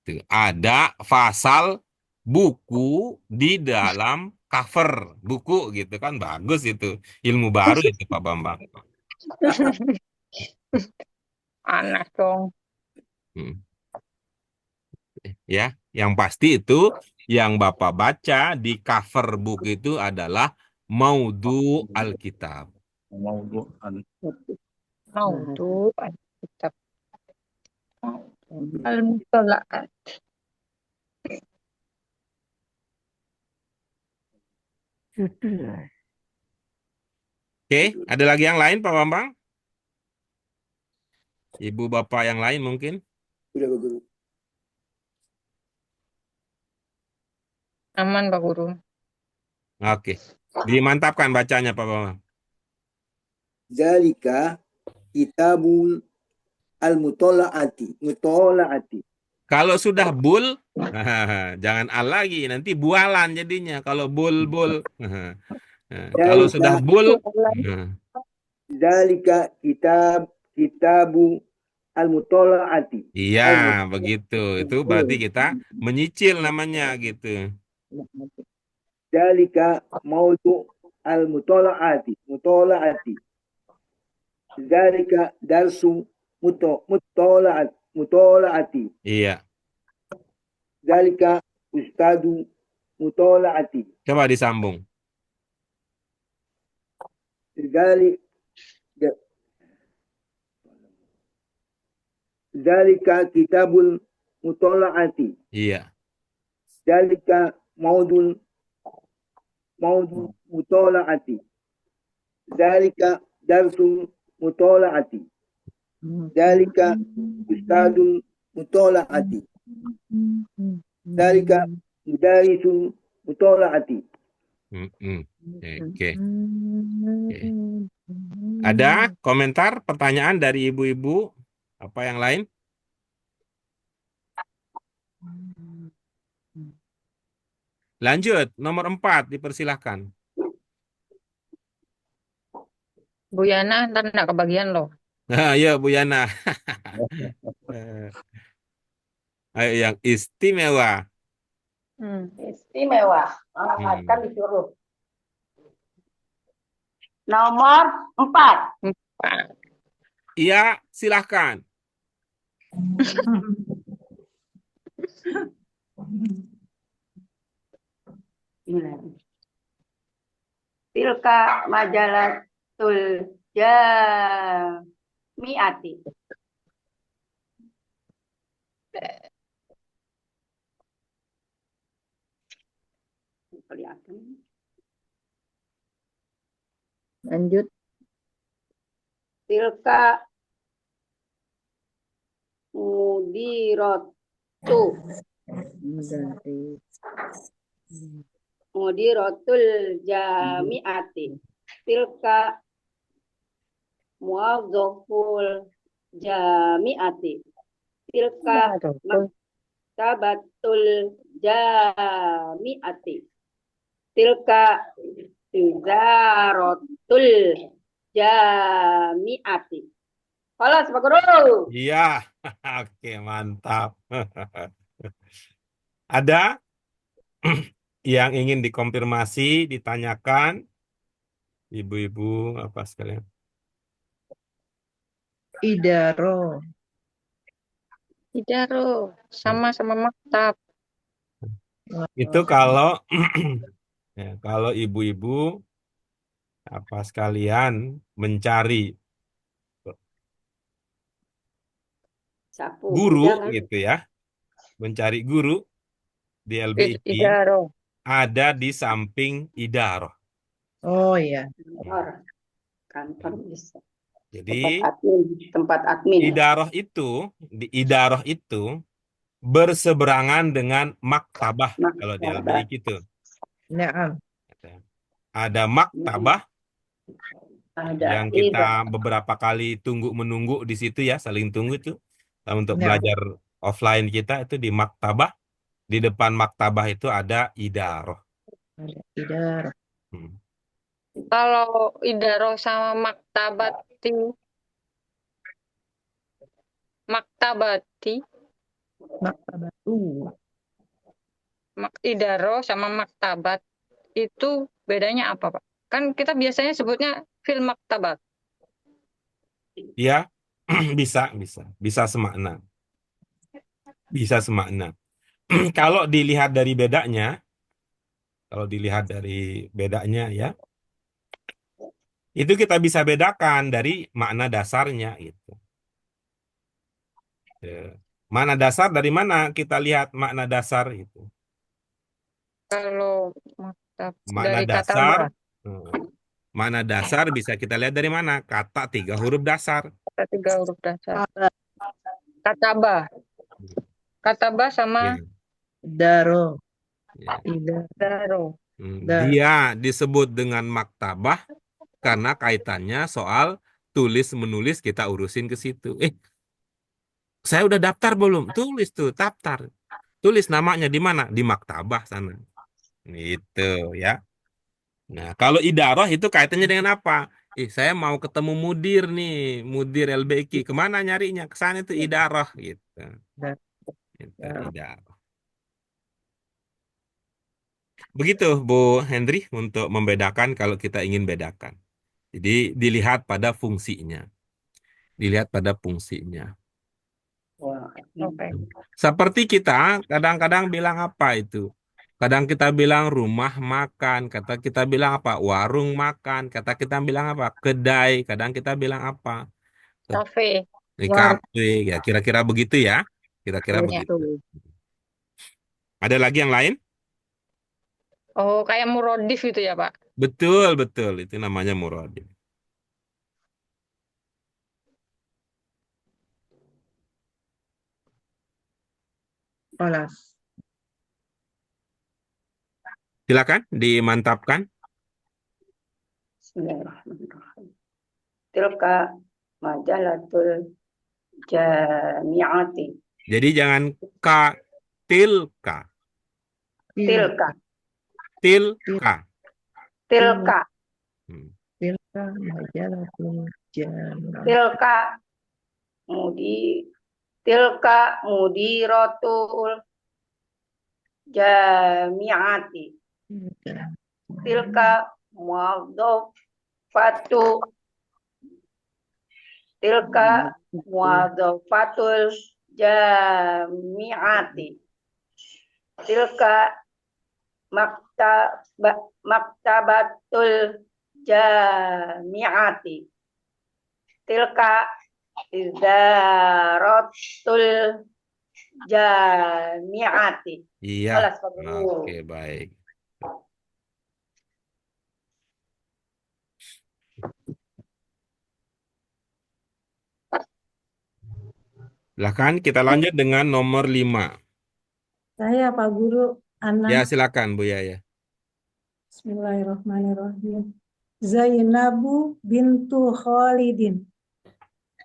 Tuh, ada pasal buku di dalam cover buku gitu kan bagus itu. Ilmu baru itu Pak Bambang. Aneh dong. Ya, yang pasti itu yang Bapak baca di cover buku itu adalah Maudu Alkitab. Maudu. Maudu Alkitab. Al-Mutola'at. Oke, ada lagi yang lain Pak Bambang? Ibu Bapak yang lain mungkin? Sudah Pak Guru. Aman, Pak Guru. Oke, dimantapkan bacanya Pak Bambang. Zalika kitabul al-mutola'ati. Mutola'ati. Kalau sudah bul, jangan al lagi, nanti bualan jadinya. Kalau bul. Kalau sudah bul, Zalika kitabu al-mutola'ati. iya begitu. Itu berarti kita menyicil namanya gitu. Zalika maudu al-mutola'ati. Zalika darsu mutola'ati. Iya. Zalika ustadu mutola'ati. Coba disambung. Zalika kitabul mutola'ati. Iya. Zalika maudul mutola'ati. Zalika darsul mutola'ati. Zalika ustadul mutola'ati. Zalika mudarisul mutola'ati. Oke. Oke. Ada komentar, pertanyaan dari ibu-ibu? Apa yang lain? Lanjut, nomor 4, dipersilahkan. Bu Yana, ntar nggak kebagian loh. Ayo, Bu Yana. Ayo, yang istimewa. Istimewa. Kan disuruh. Nomor 4. Iya, silahkan. Tilka majalatul jamiati. Lanjut. Tilka mudiratu. Mudiratul jamiati. Tilka muadzaful jamiati. Tilka maktabatul jamiati. Tilka tijaratul jamiati. Kelas, Pak Guru. Iya, oke, mantap. Ada yang ingin dikonfirmasi, ditanyakan? Ibu-ibu, apa sekalian? Idaro. Idaro, sama maktab. Itu kalau ya, kalau ibu-ibu apa sekalian mencari Sapu. guru Jangan. gitu ya, mencari guru di LBIQ Idaro. ada di samping idaroh. Oh iya. Kantor bisa. Jadi Tempat admin. Idaroh itu berseberangan dengan maktabah kalau di LBIQ itu. Naam. Ada maktabah Ada yang kita beberapa kali menunggu di situ ya, saling tunggu itu untuk Ya. belajar offline kita itu di maktabah. Di depan maktabah itu ada idaroh. Ada idaro. Kalau idaro sama maktabati, Maktabatu. idaro sama maktabat itu bedanya apa, Pak? Kan kita biasanya sebutnya fil maktabat. Ya, bisa semakna. Bisa semakna. Kalau dilihat dari bedanya ya, itu kita bisa bedakan dari makna dasarnya itu. Makna dasar dari mana kita lihat makna dasar itu? Kalau maktab Makna dari kata dasar, bah, makna dasar bisa kita lihat dari mana? Kata 3 huruf dasar. kata 3 huruf dasar. Kata bah sama Ya. Idaro. Ya. idaro. Dia disebut dengan maktabah karena kaitannya soal tulis menulis, kita urusin ke situ. Saya udah daftar belum? Tulis tuh, daftar. Tulis namanya di mana? Di maktabah sana. Itu ya. Nah, kalau idaroh itu kaitannya dengan apa? Saya mau ketemu mudir nih, mudir LBQ. Kemana nyarinya? Ke sana itu idaroh gitu. Itu idaroh. Begitu Bu Hendri untuk membedakan kalau kita ingin bedakan. Jadi dilihat pada fungsinya. Dilihat pada fungsinya. Oke. Seperti kita kadang-kadang bilang apa itu? Kadang kita bilang rumah makan, kata kita bilang apa? Warung makan, kata kita bilang apa? Kedai, kadang kita bilang apa? Kafe. War. Ya, kira-kira begitu ya. Kira-kira Betul. begitu. Ada lagi yang lain? Oh, kayak murodif itu ya, Pak. Betul, betul. Itu namanya muradif. Kelas. Silakan dimantapkan. Bismillahirrahmanirrahim. Tilka majalatul jami'ati. Jadi jangan ka, tilka. Tilka. Tilka. Tilka. Hmm. Tilka majalatul jami'ah. Tilka tilka mudiratul jami'ati. Tilka muwadhafatu. Tilka muwadhafatul jami'ati. Tilka maktabatul jami'ati. Tilka idaratul jami'ati. Iya. Kelas, Pak Guru. Oke, baik. Silakan kita lanjut dengan nomor 5. Saya Pak Guru Ana. Ya, silakan Bu Yaya. Bismillahirrahmanirrahim. Zainabu bintu Khalidin.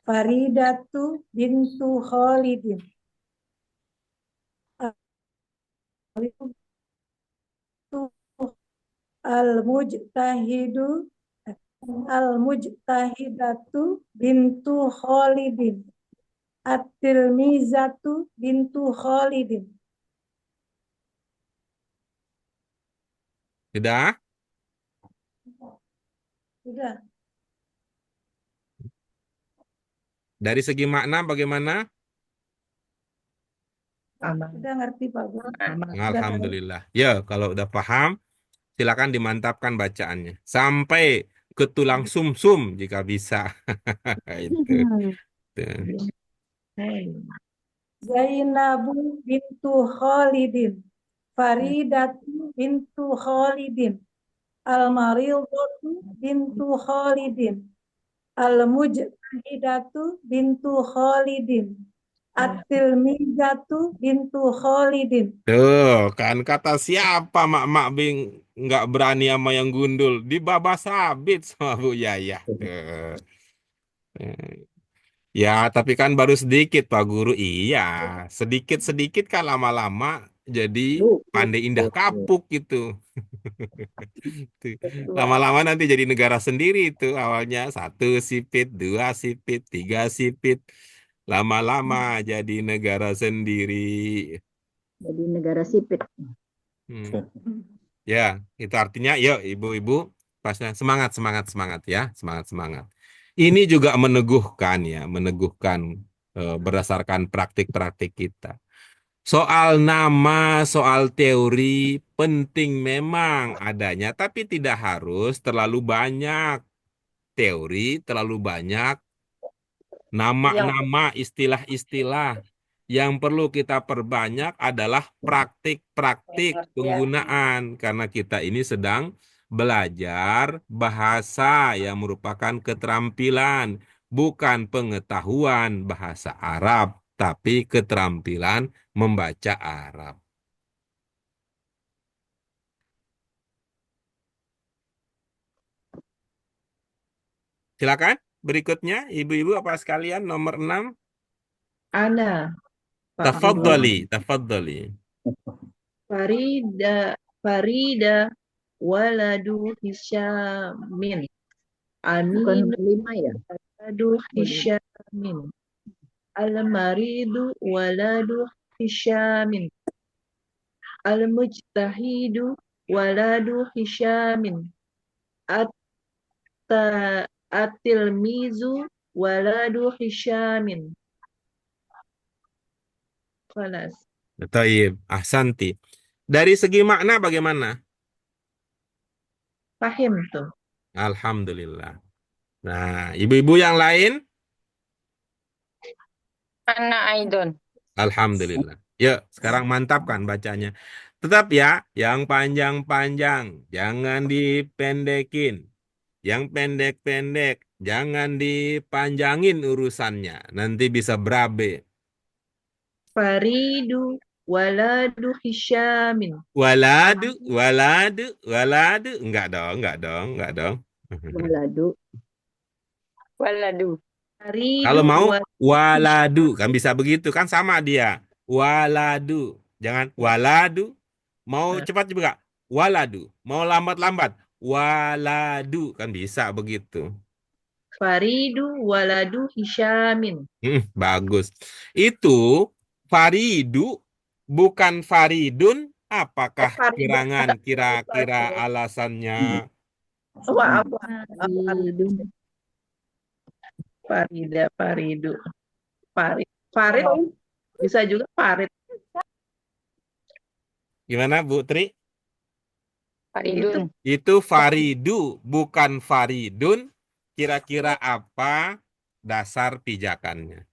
Faridatu bintu Khalidin. Al-mujtahidu Al-mujtahidatu bintu Khalidin. At-tilmizatu bintu Khalidin. Sudah? Sudah. Dari segi makna bagaimana? Aman. Sudah ngerti Pak Guru. Aman. Alhamdulillah. Ya, kalau udah paham, silakan dimantapkan bacaannya. Sampai ke tulang sumsum jika bisa. Itu. Itu. Zainabu bintu Khalidin. Faridatu bintu Khalidin. Al-Maridatu bintu Khalidin. Al-Mujtahidatu bintu Khalidin. At-Tilmizatu bintu Khalidin. Tuh, kan kata siapa mak-mak bing nggak berani sama yang gundul. Dibabas sabit sama Bu Yaya. Tuh. Ya, tapi kan baru sedikit Pak Guru. Iya, sedikit-sedikit kan lama-lama jadi pandai indah kapuk gitu. Tuh. Lama-lama nanti jadi negara sendiri itu. Awalnya 1 sipit, 2 sipit, 3 sipit. Lama-lama jadi negara sendiri. Jadi negara sipit. Hmm. Ya, itu artinya, yuk ibu-ibu, pasnya semangat, semangat, semangat ya, semangat, semangat. Ini juga meneguhkan ya, meneguhkan berdasarkan praktik-praktik kita. Soal nama, soal teori penting memang adanya, tapi tidak harus terlalu banyak teori, terlalu banyak nama-nama, istilah-istilah. Yang perlu kita perbanyak adalah praktik-praktik penggunaan karena kita ini sedang belajar bahasa yang merupakan keterampilan, bukan pengetahuan bahasa Arab, tapi keterampilan membaca Arab. Silakan berikutnya ibu-ibu apa sekalian nomor 6. Ana. Pak Guru. Tafadhali, tafadhali. Farida waladu Hisyamin. Bukan Amin 5 ya? waladu Hisyamin. Al-maridu waladu Hisyamin. Al-mujtahidu waladu Hisyamin. At-tilmizu waladu Hisyamin. Kelas. Taib, ahsanti. Dari segi makna bagaimana? Paham tuh. Alhamdulillah. Nah, ibu-ibu yang lain? Ana aidon. Alhamdulillah. Yuk, sekarang mantapkan bacanya. Tetap ya, yang panjang-panjang, jangan dipendekin. Yang pendek-pendek, jangan dipanjangin urusannya. Nanti bisa berabe. Faridu waladu Hisyamin. Waladu. Enggak dong, enggak dong, enggak dong. Waladu. Waladu. Faridu Kalau mau waladu, Hisyamin. kan bisa begitu, kan sama dia. Waladu. Jangan waladu. Mau Nah, cepat juga. Waladu. Mau lambat-lambat. Waladu. Kan bisa begitu. Faridu waladu Hisyamin. Bagus. Itu Faridu bukan Faridun. Apakah Faridu. gerangan kira-kira alasannya? Maaf. Faridun. Farida, Faridu. Farid. Farid bisa juga Farid. Gimana Bu Tri? Faridun. Itu Faridu bukan Faridun. Kira-kira apa dasar pijakannya?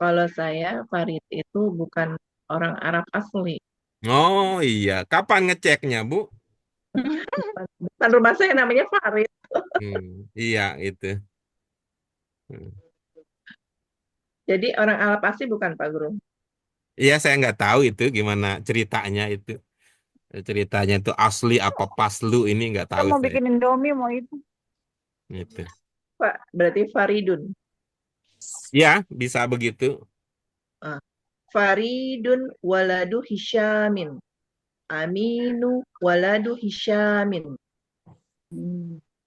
Kalau saya Farid itu bukan orang Arab asli. Oh iya, kapan ngeceknya Bu? Bukan rumah saya namanya Farid. Iya itu. Jadi orang Arab asli bukan Pak Guru. Iya saya nggak tahu itu gimana ceritanya itu. Ceritanya itu asli apa paslu ini nggak Kita tahu mau saya. bikin Indomie mau itu. Gitu. Pak, berarti Faridun. Ya bisa begitu. Faridun waladu Hisyamin. Aminu waladu Hisyamin.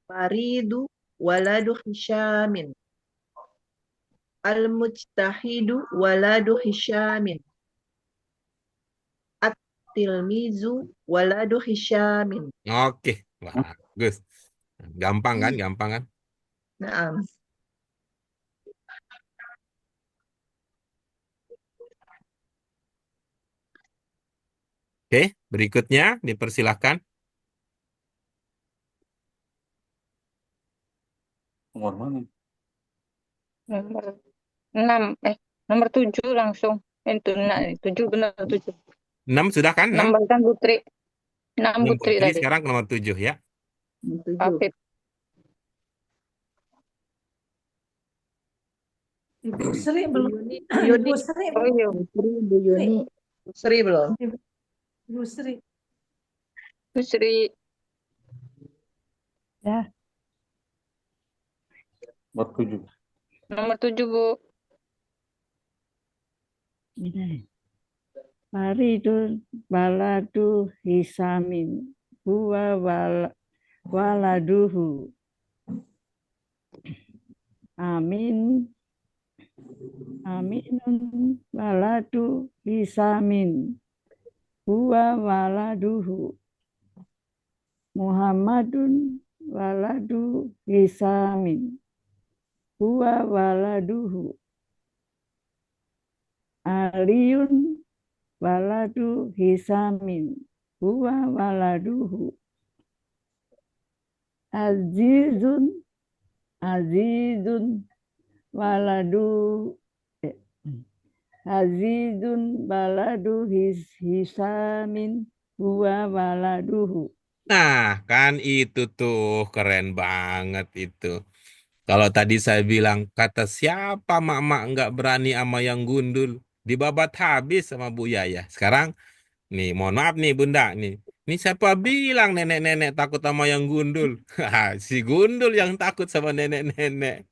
Faridu waladu Hisyamin. Al-mujtahidu waladu Hisyamin. At-tilmizu waladu Hisyamin. Oke, bagus. Gampang kan? Gampang kan? Naam. Oke, berikutnya dipersilahkan. Nomor mana? Nomor 6. Nomor 7 langsung. Itu 7 benar 7. 6 sudah kan? 6? 6 kan Putri. 6 6 Putri Putri, tadi. sekarang ke nomor 7 ya. Hafid. Ibu Sri belum. Yuni. Ibu Sri. Oh iya. Bu Yuni. Sri belum. Ibu Sri. Putri. Nomor 7. Nomor 7 Bu. Faridun baladu Hisamin. Huwa waladuhu. Aminun waladu Hisamin. Huwa waladuhu. Muhammadun waladu Hisamin. Huwa waladuhu. Aliyun waladu Hisamin. Huwa waladuhu. Azizun waladu baladu Hisamin. Huwa waladuhu. Nah, kan itu tuh keren banget itu. Kalau tadi saya bilang, kata siapa mak-mak nggak berani sama yang gundul, dibabat habis sama Bu Yaya. Sekarang, nih mohon maaf nih Bunda, nih siapa bilang nenek-nenek takut sama yang gundul? Si gundul yang takut sama nenek-nenek.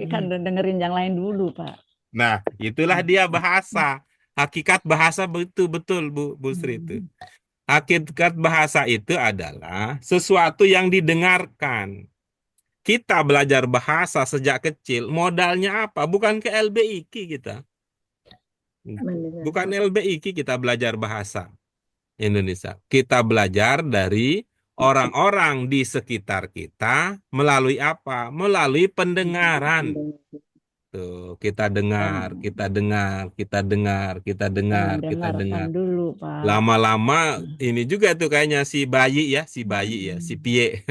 Kan dengerin yang lain dulu, Pak. Nah, itulah dia bahasa. Hakikat bahasa betul-betul Bu Sri itu. Hakikat bahasa itu adalah sesuatu yang didengarkan. Kita belajar bahasa sejak kecil, modalnya apa? Bukan ke LBIK kita. Bukan LBIK kita belajar bahasa Indonesia. Kita belajar dari orang-orang di sekitar kita melalui apa? Melalui pendengaran. Tuh, kita dengar. Dengarkan dulu. Pak. Lama-lama ini juga tuh kayaknya si bayi ya, si Pie.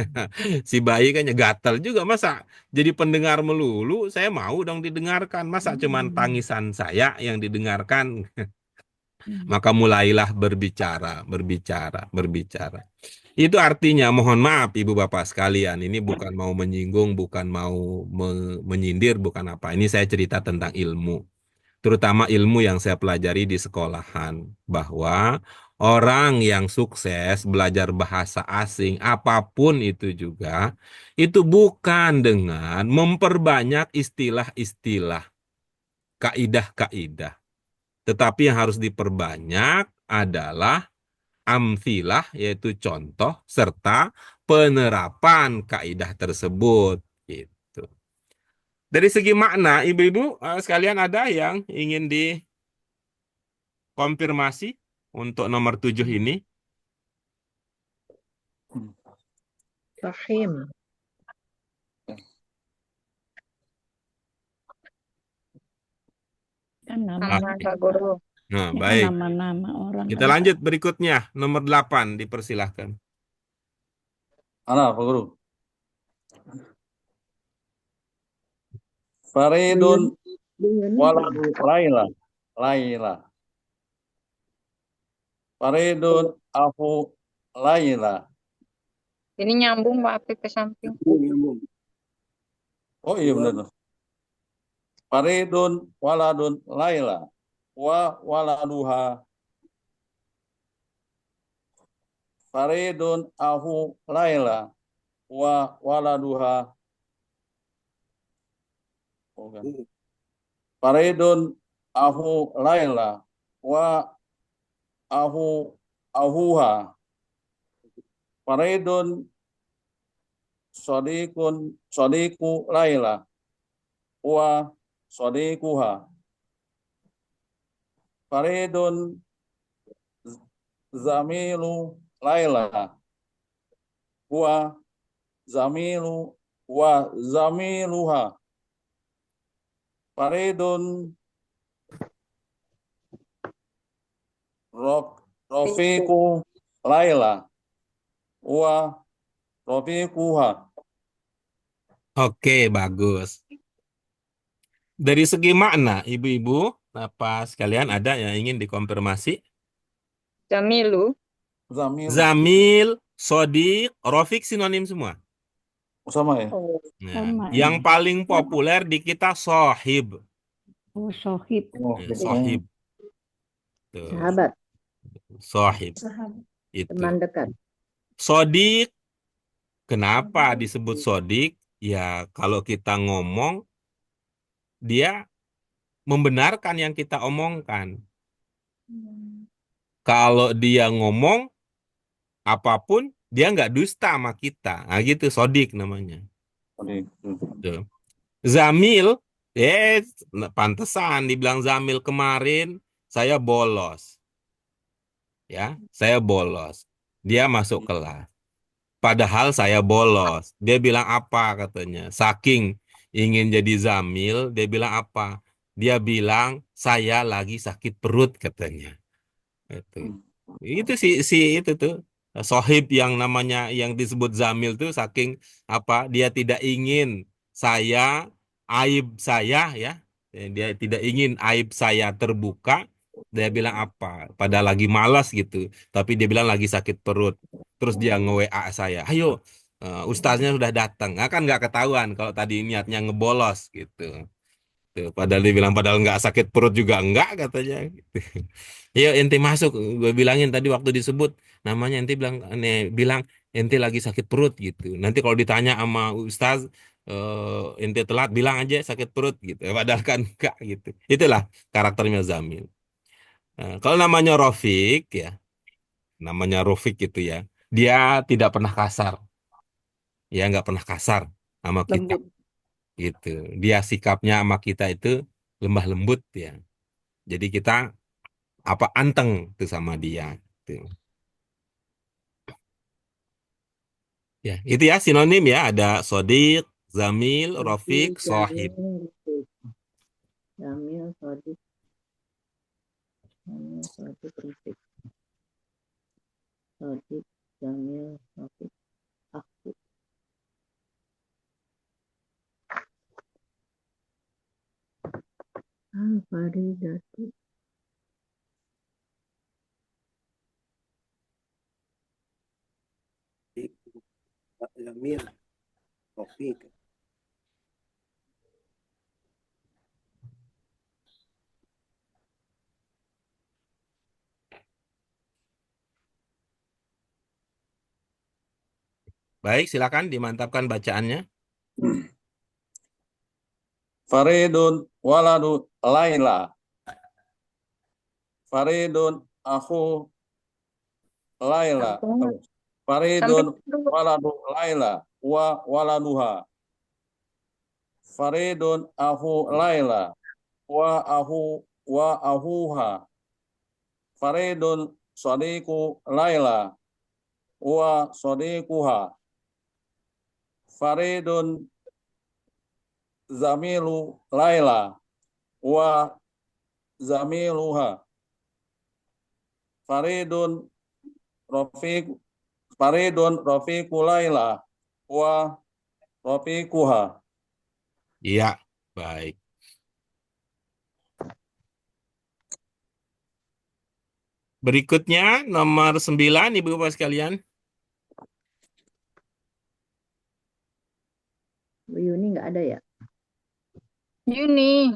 Si bayi kayaknya gatel juga, masa jadi pendengar melulu, saya mau dong didengarkan, masa cuman tangisan saya yang didengarkan. Maka mulailah berbicara. Itu artinya, mohon maaf Ibu Bapak sekalian, ini bukan mau menyinggung, bukan mau menyindir, bukan apa. Ini saya cerita tentang ilmu, terutama ilmu yang saya pelajari di sekolahan, bahwa orang yang sukses belajar bahasa asing, apapun itu juga, itu bukan dengan memperbanyak istilah-istilah, kaidah-kaidah. Tetapi yang harus diperbanyak adalah amfilah, yaitu contoh, serta penerapan kaidah tersebut. Gitu. Dari segi makna, ibu-ibu sekalian, ada yang ingin dikonfirmasi untuk nomor 7 ini? Rahim. Kan Aman, nama Pak Guru. Nah, ini kan baik. nama-nama orang. Kita kan, lanjut berikutnya, nomor 8, dipersilahkan. Ana, Pak Guru. Faridun waladu Laila. Faridun aku Laila. Ini nyambung Pak Apik ke samping. Oh iya benar tuh. Faridun waladun Laila wa waladuha. Faridun aku Laila wa waladuha. Oh, kan. Faridun aku Laila wa ahuha. Faridun sodiku Laila wa sodikuha. Faridun zamilu Laila wa zamiluha. Faridun Rofiku Laila wa Rofikuha. Oke, bagus. Dari segi makna, ibu-ibu, apa sekalian ada yang ingin dikonfirmasi? Jamilu. Zamil, Sodik, Rofik sinonim semua. Sama ya? Oh, Nah, Sama yang ini. paling populer di kita sohib. Oh, sohib. Sohib. Tuh, Sahabat, sohib. Sahabat. Itu. teman dekat. Sodik, kenapa disebut sodik? Ya, kalau kita ngomong, dia membenarkan yang kita omongkan. Kalau dia ngomong apapun, dia nggak dusta sama kita. Nah, gitu, sodik namanya. Tuh. Zamil, pantesan dibilang Zamil kemarin, saya bolos. Ya, saya bolos. Dia masuk kelas. Padahal saya bolos. Dia bilang apa katanya? Saking ingin jadi Zamil, dia bilang apa? Dia bilang saya lagi sakit perut katanya. Itu si itu tuh sohib yang namanya yang disebut Zamil tuh, saking apa? Dia tidak ingin aib saya ya. Dia tidak ingin aib saya terbuka. Dia bilang apa? Pada lagi malas gitu. Tapi dia bilang lagi sakit perut. Terus dia nge-WA saya, ayo ustaznya sudah datang. Nah, kan nggak ketahuan kalau tadi niatnya ngebolos gitu. Tuh, padahal dia bilang padahal nggak sakit perut juga enggak katanya. Gitu. Yuk ente masuk, gue bilangin tadi waktu disebut namanya, ente bilang ente lagi sakit perut gitu. Nanti kalau ditanya sama ustaz, ente telat bilang aja sakit perut gitu. Padahal kan enggak gitu. Itulah karakternya Zamil. Nah, kalau namanya Rofik ya, namanya Rofik gitu ya, dia tidak pernah kasar, ya nggak pernah kasar sama kita Lembut. gitu. Dia sikapnya sama kita itu lemah lembut ya. Jadi kita apa anteng tuh sama dia. Tuh. Ya, itu ya sinonim ya, ada sodik, zamil, rofik, sohib. Jamil, Sodik. Jamil, Sodik, Rufik. Sodik, Jamil, Rafiq, aku. Al-Faridatu. Zamil, Taufik. Baik, silakan dimantapkan bacaannya. Faridun waladu Laila. Faridun aku Laila. Sampai Faridun dulu. waladu Laila wa waladuha. Faridun aku Laila wa ahuha. Faridun sadiku Laila wa sadikuha. Faridun zamilu Laila wa zamiluha. Faridun Rafiq Faridun Rafiqu Laila wa Rafiquha. Iya, baik. Berikutnya nomor 9, Ibu Bapak sekalian. Bu Yuni nggak ada ya? Yuni.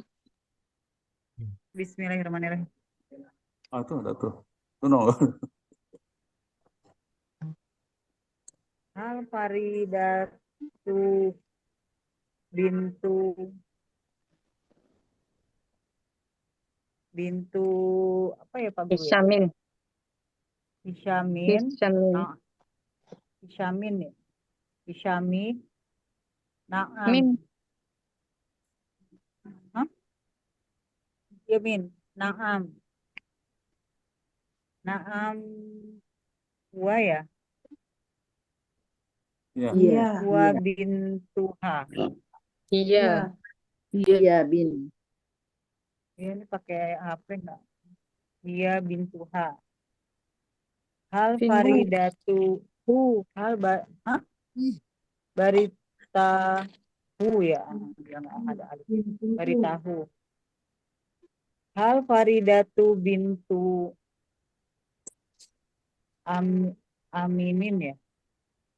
Bismillahirrahmanirrahim. Itu ada tuh. Itu no. Hal Faridatu bintu apa ya Pak Guru ya? Hisyamin. Hisyamin. Hisyamin. Nah, Hisyamin ya. Hisyami. Naam. Min. Hah? Yamin. Naam. Naam. Wa ya. Ya. Iya. Wa bintuha. Iya. Iya, Bin. Ya, ini pakai HP enggak? Iya bintuha. Hal Bintu. Faridatu hal hah? Baritahu ya. Yang ada alif. Baritahu. Hal Faridatu bintu Aminin ya.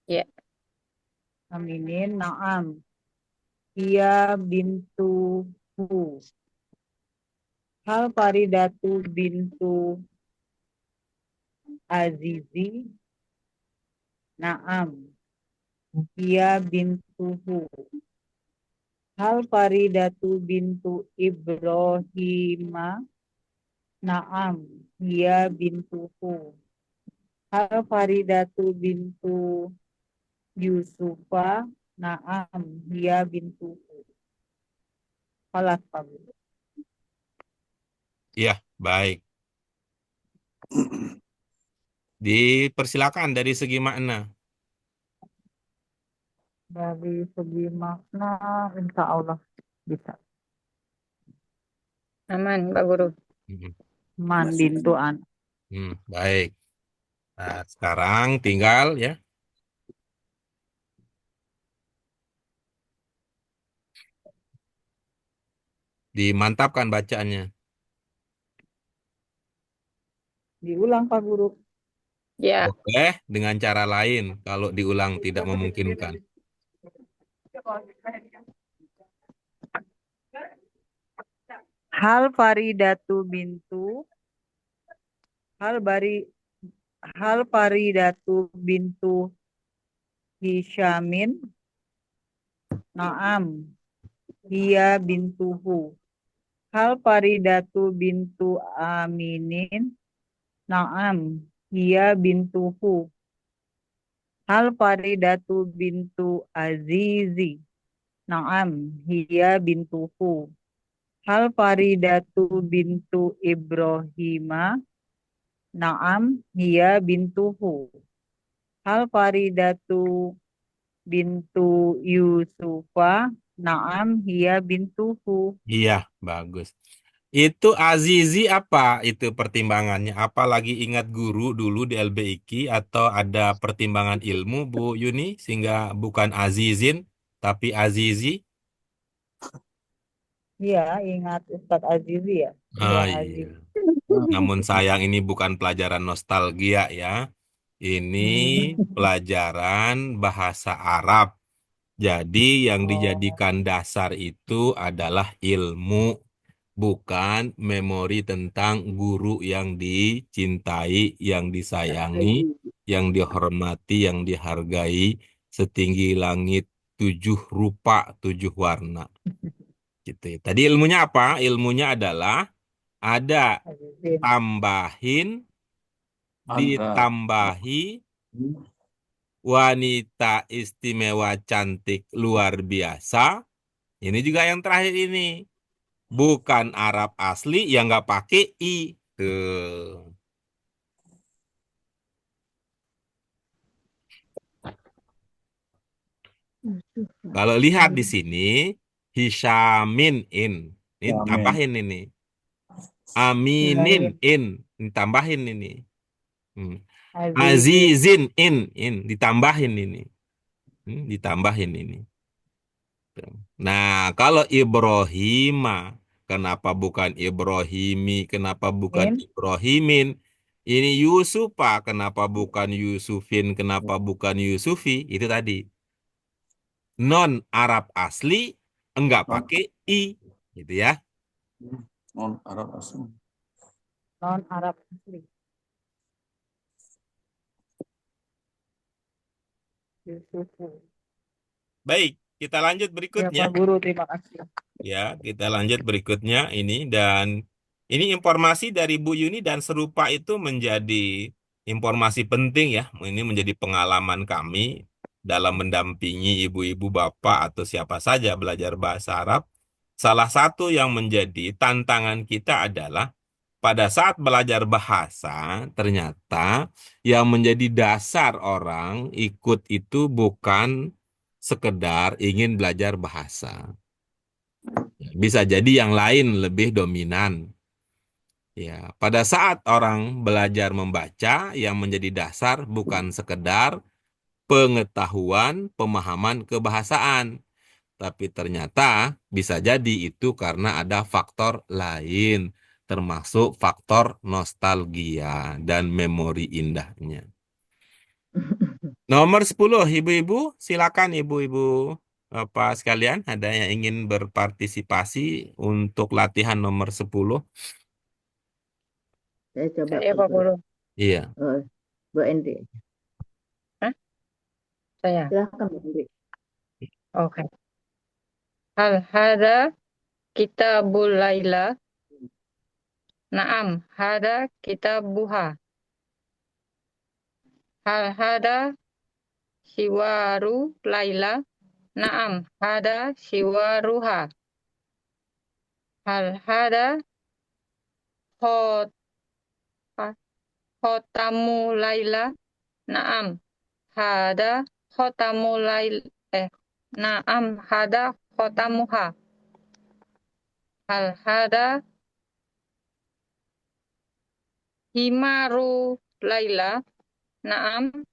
Ya. Aminin, naam. Iya bintuhu. Hal Faridatu bintu Azizi. Naam. Iya bintuhu. Hal Faridatu bintu Ibrahima. Naam. Iya bintuhu. Hal Faridatu bintu Yusufa. Naam. Iya bintuhu. Kalas Pak Guru. Iya, baik. Dipersilakan dari segi makna. Dari segi makna, insya Allah bisa. Aman, Pak Guru. Man bintu an. Baik. Nah, sekarang tinggal ya. Dimantapkan bacaannya. Diulang Pak Guru. Ya. Boleh dengan cara lain kalau diulang tidak memungkinkan. Hal Faridatu bintu. Hal Faridatu bintu Hisyamin. Naam. Hiya bintuhu. Hal Faridatu bintu Aminin. Naam. Hiya bintuhu. Hal Faridatu bintu Azizi. Naam. Hiya bintuhu. Hal Faridatu bintu Ibrahima. Naam. Hiya bintuhu. Hal Faridatu bintu Yusufa. Naam. Hiya bintuhu. Iya, bagus. Itu Azizi apa itu pertimbangannya? Apa lagi ingat guru dulu di LBIQ atau ada pertimbangan ilmu Bu Yuni sehingga bukan Azizin tapi Azizi? Iya, ingat Ustadz Azizi ya. Ah Tuan iya. Aziz. Namun sayang ini bukan pelajaran nostalgia ya. Ini pelajaran bahasa Arab. Jadi yang Oh, dijadikan dasar itu adalah ilmu, bukan memori tentang guru yang dicintai, yang disayangi, yang dihormati, yang dihargai setinggi langit 7 rupa, 7 warna. Gitu ya. Tadi ilmunya apa? Ilmunya adalah ada Azizin. tambahin, Ada. ditambahi wanita istimewa cantik luar biasa. Ini juga yang terakhir ini. Bukan Arab asli yang nggak pakai I. Tuh. Kalau lihat di sini, Hisyamin in. Ini Amin. tambahin ini. Aminin in. Ini tambahin ini. Hmm. Azizin. Azizin in. Ditambahin ini. Ditambahin ini. Nah, kalau Ibrahima, kenapa bukan Ibrahimi? Kenapa bukan In. Ibrahimin? Ini Yusufa, kenapa bukan Yusufin? Kenapa bukan Yusufi? Itu tadi. Non Arab asli, enggak pakai I. Gitu ya. Non Arab asli. Non Arab asli. Yusufu. Baik, kita lanjut Ya berikutnya. Pak Guru, terima kasih. Ya, kita lanjut berikutnya ini dan ini informasi dari Bu Yuni dan serupa itu menjadi informasi penting ya. Ini menjadi pengalaman kami dalam mendampingi ibu-ibu bapak atau siapa saja belajar bahasa Arab. Salah satu yang menjadi tantangan kita adalah pada saat belajar bahasa, ternyata yang menjadi dasar orang ikut itu bukan sekedar ingin belajar bahasa. Bisa jadi yang lain lebih dominan. Ya, pada saat orang belajar membaca, yang menjadi dasar bukan sekedar pengetahuan, pemahaman kebahasaan, tapi ternyata bisa jadi itu karena ada faktor lain, termasuk faktor nostalgia dan memori indahnya. Nomor 10, ibu-ibu, silakan ibu-ibu apa sekalian, ada yang ingin berpartisipasi untuk latihan nomor 10? Saya coba Saya Pak Guru. Iya. Bu Endi. Saya. Silahkan Bu Endi. Oke. Hal hada kitabul laila. Naam, hada kitabuha. Hal hada siwaru laila. Naam, hada siwaruha. Hal hada khotamu laila. Naam, hada khotamu laila. Naam, hada khotamuha. Hal hada himaru laila. Naam,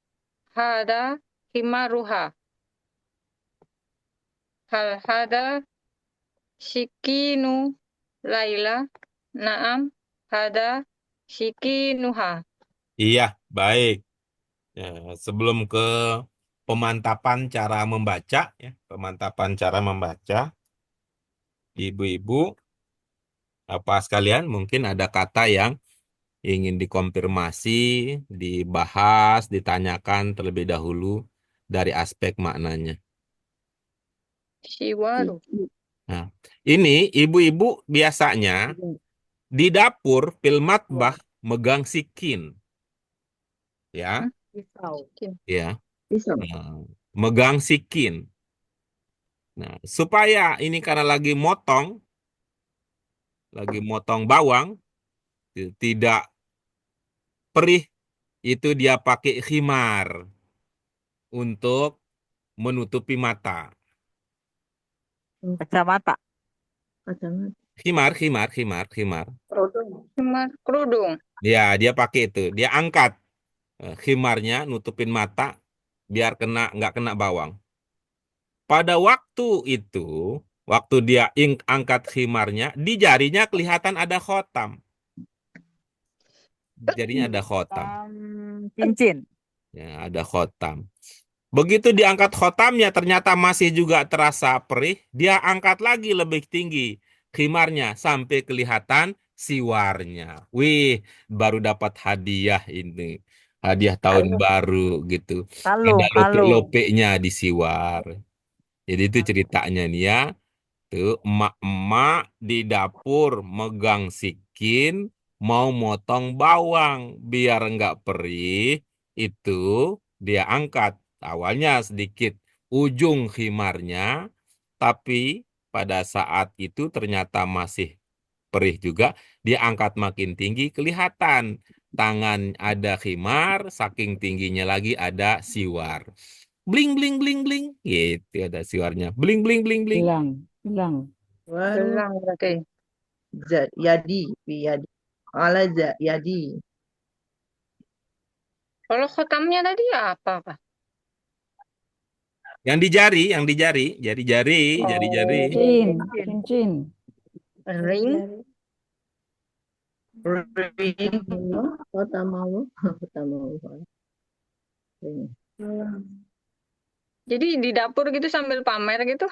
hada himaruha. Hal hada sikinu laila. Naam, hada sikinuha. Iya, baik. Ya, sebelum ke pemantapan cara membaca, ya, pemantapan cara membaca, ibu-ibu, apa sekalian, mungkin ada kata yang ingin dikonfirmasi, dibahas, ditanyakan terlebih dahulu dari aspek maknanya. Siwaru. Nah, ini ibu-ibu biasanya di dapur fil matbah megang sikin, ya, Pisau. ya, Pisau. nah, megang sikin. Nah, supaya ini karena lagi motong bawang, tidak perih, itu dia pakai khimar untuk menutupi mata. Kacamata. Kacamata. Khimar. Kerudung. Kerudung. Ya, dia pakai itu. Dia angkat khimarnya, nutupin mata, biar nggak kena bawang. Pada waktu itu, waktu dia angkat khimarnya, di jarinya kelihatan ada khotam. Jarinya ada khotam. Cincin. Ya, ada khotam. Begitu diangkat khotamnya, ternyata masih juga terasa perih. Dia angkat lagi lebih tinggi khimarnya sampai kelihatan siwarnya. Wih, baru dapat hadiah ini. Hadiah tahun baru gitu. Ada Kalung. lope-lopenya di siwar. Jadi itu ceritanya nih ya. Tuh emak-emak di dapur megang sikin mau motong bawang biar nggak perih. Itu dia angkat awalnya sedikit ujung khimarnya, tapi pada saat itu ternyata masih perih juga. Dia angkat makin tinggi, kelihatan tangan ada khimar, saking tingginya lagi ada siwar. Bling bling bling bling, gitu ada siwarnya. Bling bling bling bling. Hilang. Waru Gelang berarti. yadi, yadi. Ala yadi. Kalau khotamnya tadi apa, Pak? Yang di jari, jari-jari. Cincin. Ring. Ring. Kota mau. Jadi di dapur gitu sambil pamer gitu.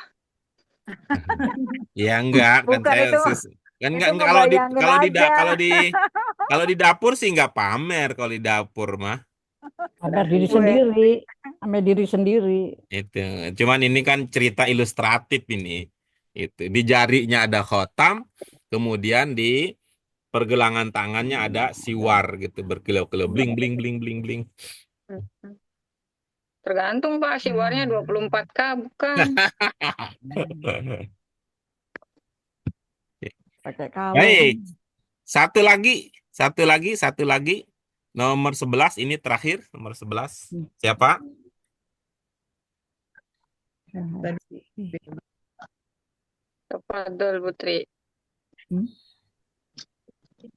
Ya enggak, kan Bukan saya itu. kan Itu enggak ngebayangin aja. kalau di dapur sih enggak pamer kalau di dapur mah. Ada diri sendiri. Sama diri sendiri. Itu. Cuman ini kan cerita ilustratif ini. Itu di jarinya ada khotam, kemudian di pergelangan tangannya ada siwar gitu berkilau-kilau bling bling bling bling bling. Tergantung Pak, siwarnya 24K bukan. Pakai kalung. Baik. Satu lagi. Nomor 11 ini terakhir, nomor 11. Siapa? Tafadhol Putri.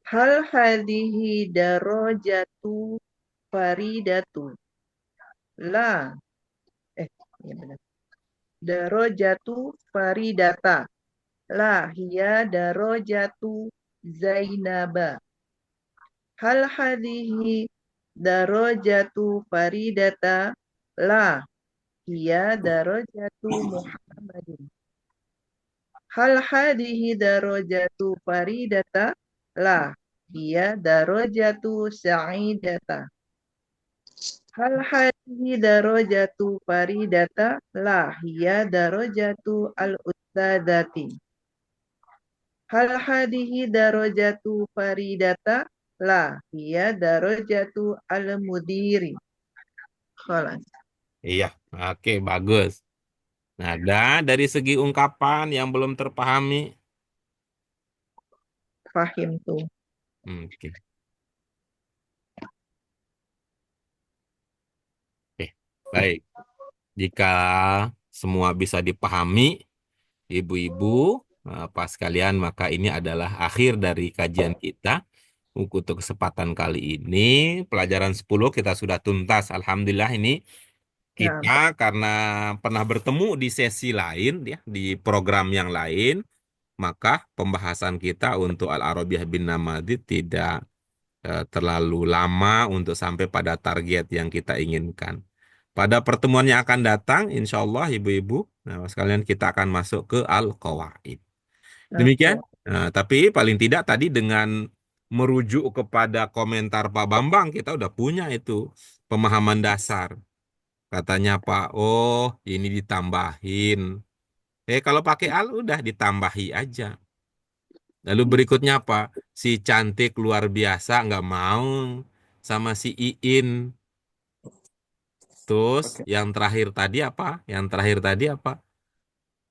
Hal hadhihi darajatu faridatu. La. Ya benar. Darajatu faridata. La hiya darajatu Zainaba. Hal hadhihi darajatu faridata. La hiya darajatu Muhammadin. Hal hadhihi darajatu faridata. La hiya darajatu Sa'idata. Hal hadhihi darajatu faridata. La hiya darajatu al-ustadati. Hal hadhihi darajatu faridata. La hiya darajatu al-mudiri. Khalas. Iya, oke, bagus. Nah, dari segi ungkapan yang belum terpahami. Fahim tuh. Oke. Baik. Jika semua bisa dipahami, ibu-ibu, Pak sekalian, maka ini adalah akhir dari kajian kita. Untuk kesempatan kali ini, pelajaran 10 kita sudah tuntas. Alhamdulillah ini kita karena pernah bertemu di sesi lain, ya, di program yang lain, maka pembahasan kita untuk Al-Arabiyah bin Namadid tidak terlalu lama untuk sampai pada target yang kita inginkan. Pada pertemuan yang akan datang, insya Allah ibu-ibu, nah sekalian kita akan masuk ke Al-Qawaid. Demikian. Nah, tapi paling tidak tadi dengan merujuk kepada komentar Pak Bambang, kita udah punya itu pemahaman dasar. Katanya Pak, oh ini ditambahin. Kalau pakai al udah ditambahi aja. Lalu berikutnya apa? Si cantik luar biasa nggak mau sama si Iin. Terus yang terakhir tadi apa?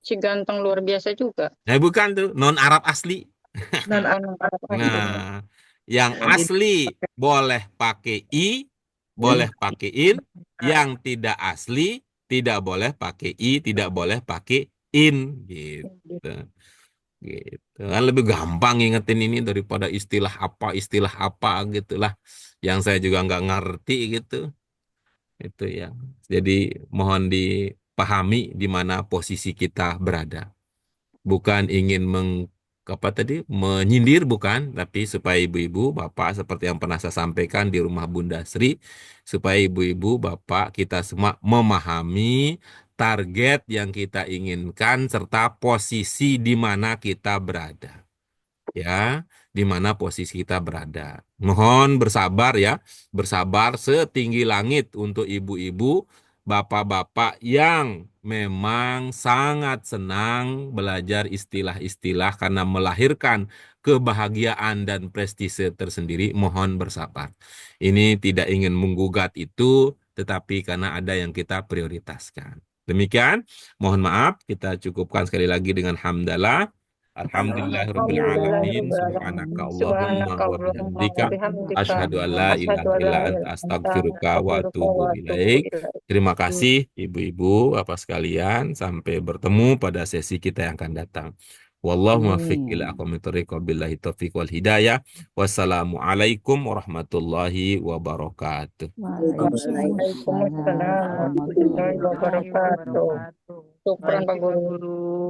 Si ganteng luar biasa juga. Bukan tuh, non Arab asli. Nah, yang asli boleh pakai i, boleh pakai in. Yang tidak asli tidak boleh pakai i, tidak boleh pakai in gitu. Gitu. Kan lebih gampang ngingetin ini daripada istilah apa gitulah. Yang saya juga nggak ngerti gitu. Itu ya. Jadi mohon dipahami di mana posisi kita berada. Bukan ingin apa tadi menyindir bukan, tapi supaya ibu-ibu bapak seperti yang pernah saya sampaikan di rumah Bunda Sri, supaya ibu-ibu bapak kita semua memahami target yang kita inginkan serta posisi di mana kita berada. Ya, di mana posisi kita berada. Mohon bersabar ya, bersabar setinggi langit untuk ibu-ibu, bapak-bapak yang memang sangat senang belajar istilah-istilah karena melahirkan kebahagiaan dan prestise tersendiri. Mohon bersabar. Ini tidak ingin menggugat itu, tetapi karena ada yang kita prioritaskan. Demikian, mohon maaf, kita cukupkan sekali lagi dengan hamdalah. Alhamdulillahirrabbilalamin. Subhanaka Allahumma wa bihamdika. Asyhadu an la ilaha illa anta astaghfiruka wa atubu ilaik. Terima kasih ibu-ibu, bapak sekalian. Sampai bertemu pada sesi kita yang akan datang. Wallahu muwaffiq ila aqwamit thoriq, billahi taufiq wal hidayah. Wassalamualaikum warahmatullahi wabarakatuh. Waalaikumsalam warahmatullahi wabarakatuh. Syukran Pak Guru.